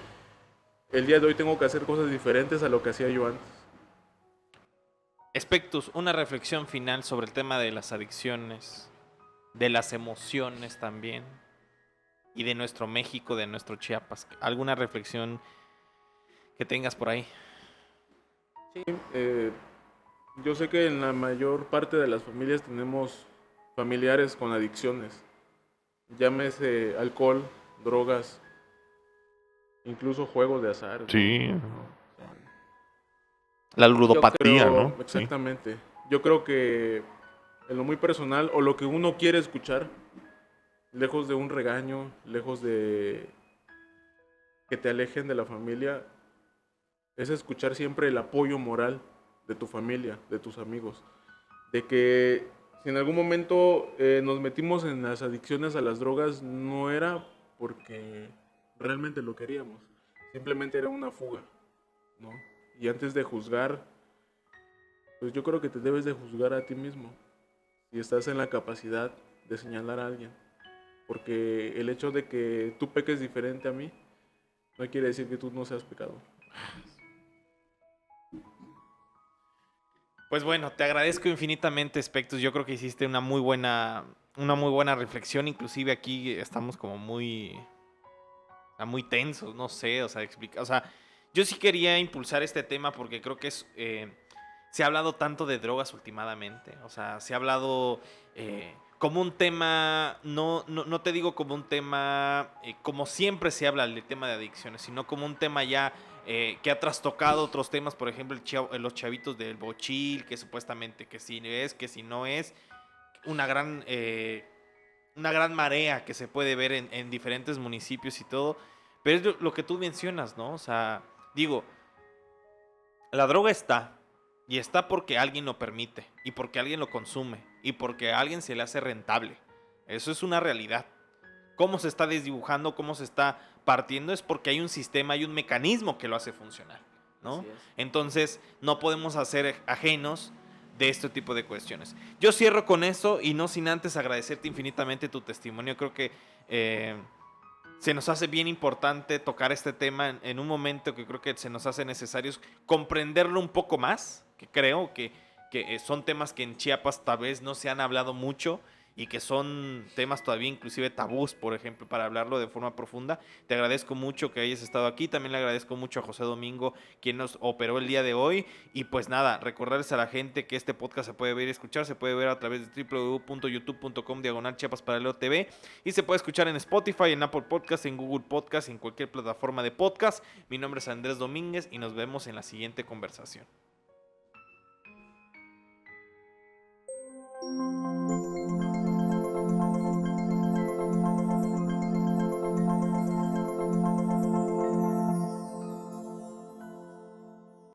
el día de hoy tengo que hacer cosas diferentes a lo que hacía yo antes. Spectus, una reflexión final sobre el tema de las adicciones, de las emociones también, y de nuestro México, de nuestro Chiapas. ¿Alguna reflexión que tengas por ahí? Sí, Yo sé que en la mayor parte de las familias tenemos familiares con adicciones. Llámese alcohol, drogas, incluso juegos de azar. Sí, La Yo ludopatía. ludopatía, creo, ¿no? Sí. exactamente. Yo creo que en lo muy personal o lo que uno quiere escuchar, lejos de un regaño, lejos de que te alejen de la familia, es escuchar siempre el apoyo moral de tu familia, de tus amigos. De que si en algún momento nos metimos en las adicciones a las drogas, no era porque realmente lo queríamos. Simplemente era una fuga, ¿no? Y antes de juzgar, pues yo creo que te debes de juzgar a ti mismo. Si estás en la capacidad de señalar a alguien. Porque el hecho de que tú peques diferente a mí, no quiere decir que tú no seas pecador. Pues bueno, te agradezco infinitamente, Spectus. Yo creo que hiciste una muy buena reflexión. Inclusive aquí estamos como muy tensos, no sé, o sea, explica, o sea, yo sí quería impulsar este tema porque creo que se ha hablado tanto de drogas últimamente, o sea, se ha hablado como un tema, no te digo como un tema, como siempre se habla del tema de adicciones, sino como un tema ya que ha trastocado otros temas, por ejemplo, los chavitos del bochil, que supuestamente que sí es, que si no es, una gran... una gran marea que se puede ver en diferentes municipios y todo. Pero es lo que tú mencionas, ¿no? O sea, digo, la droga está. Y está porque alguien lo permite. Y porque alguien lo consume. Y porque a alguien se le hace rentable. Eso es una realidad. Cómo se está desdibujando, cómo se está partiendo, es porque hay un sistema, hay un mecanismo que lo hace funcionar, ¿no? Así es. Entonces, no podemos hacer ajenos de este tipo de cuestiones. Yo cierro con eso y no sin antes agradecerte infinitamente tu testimonio. Creo que se nos hace bien importante tocar este tema en un momento que creo que se nos hace necesario comprenderlo un poco más, que creo que son temas que en Chiapas tal vez no se han hablado mucho y que son temas todavía inclusive tabús, por ejemplo, para hablarlo de forma profunda. Te agradezco mucho que hayas estado aquí, también le agradezco mucho a José Domingo, quien nos operó el día de hoy, y pues nada, recordarles a la gente que este podcast se puede ver y escuchar, se puede ver a través de www.youtube.com/Chiapas Paralelo TV, y se puede escuchar en Spotify, en Apple Podcast, en Google Podcast, en cualquier plataforma de podcast. Mi nombre es Andrés Domínguez y nos vemos en la siguiente conversación.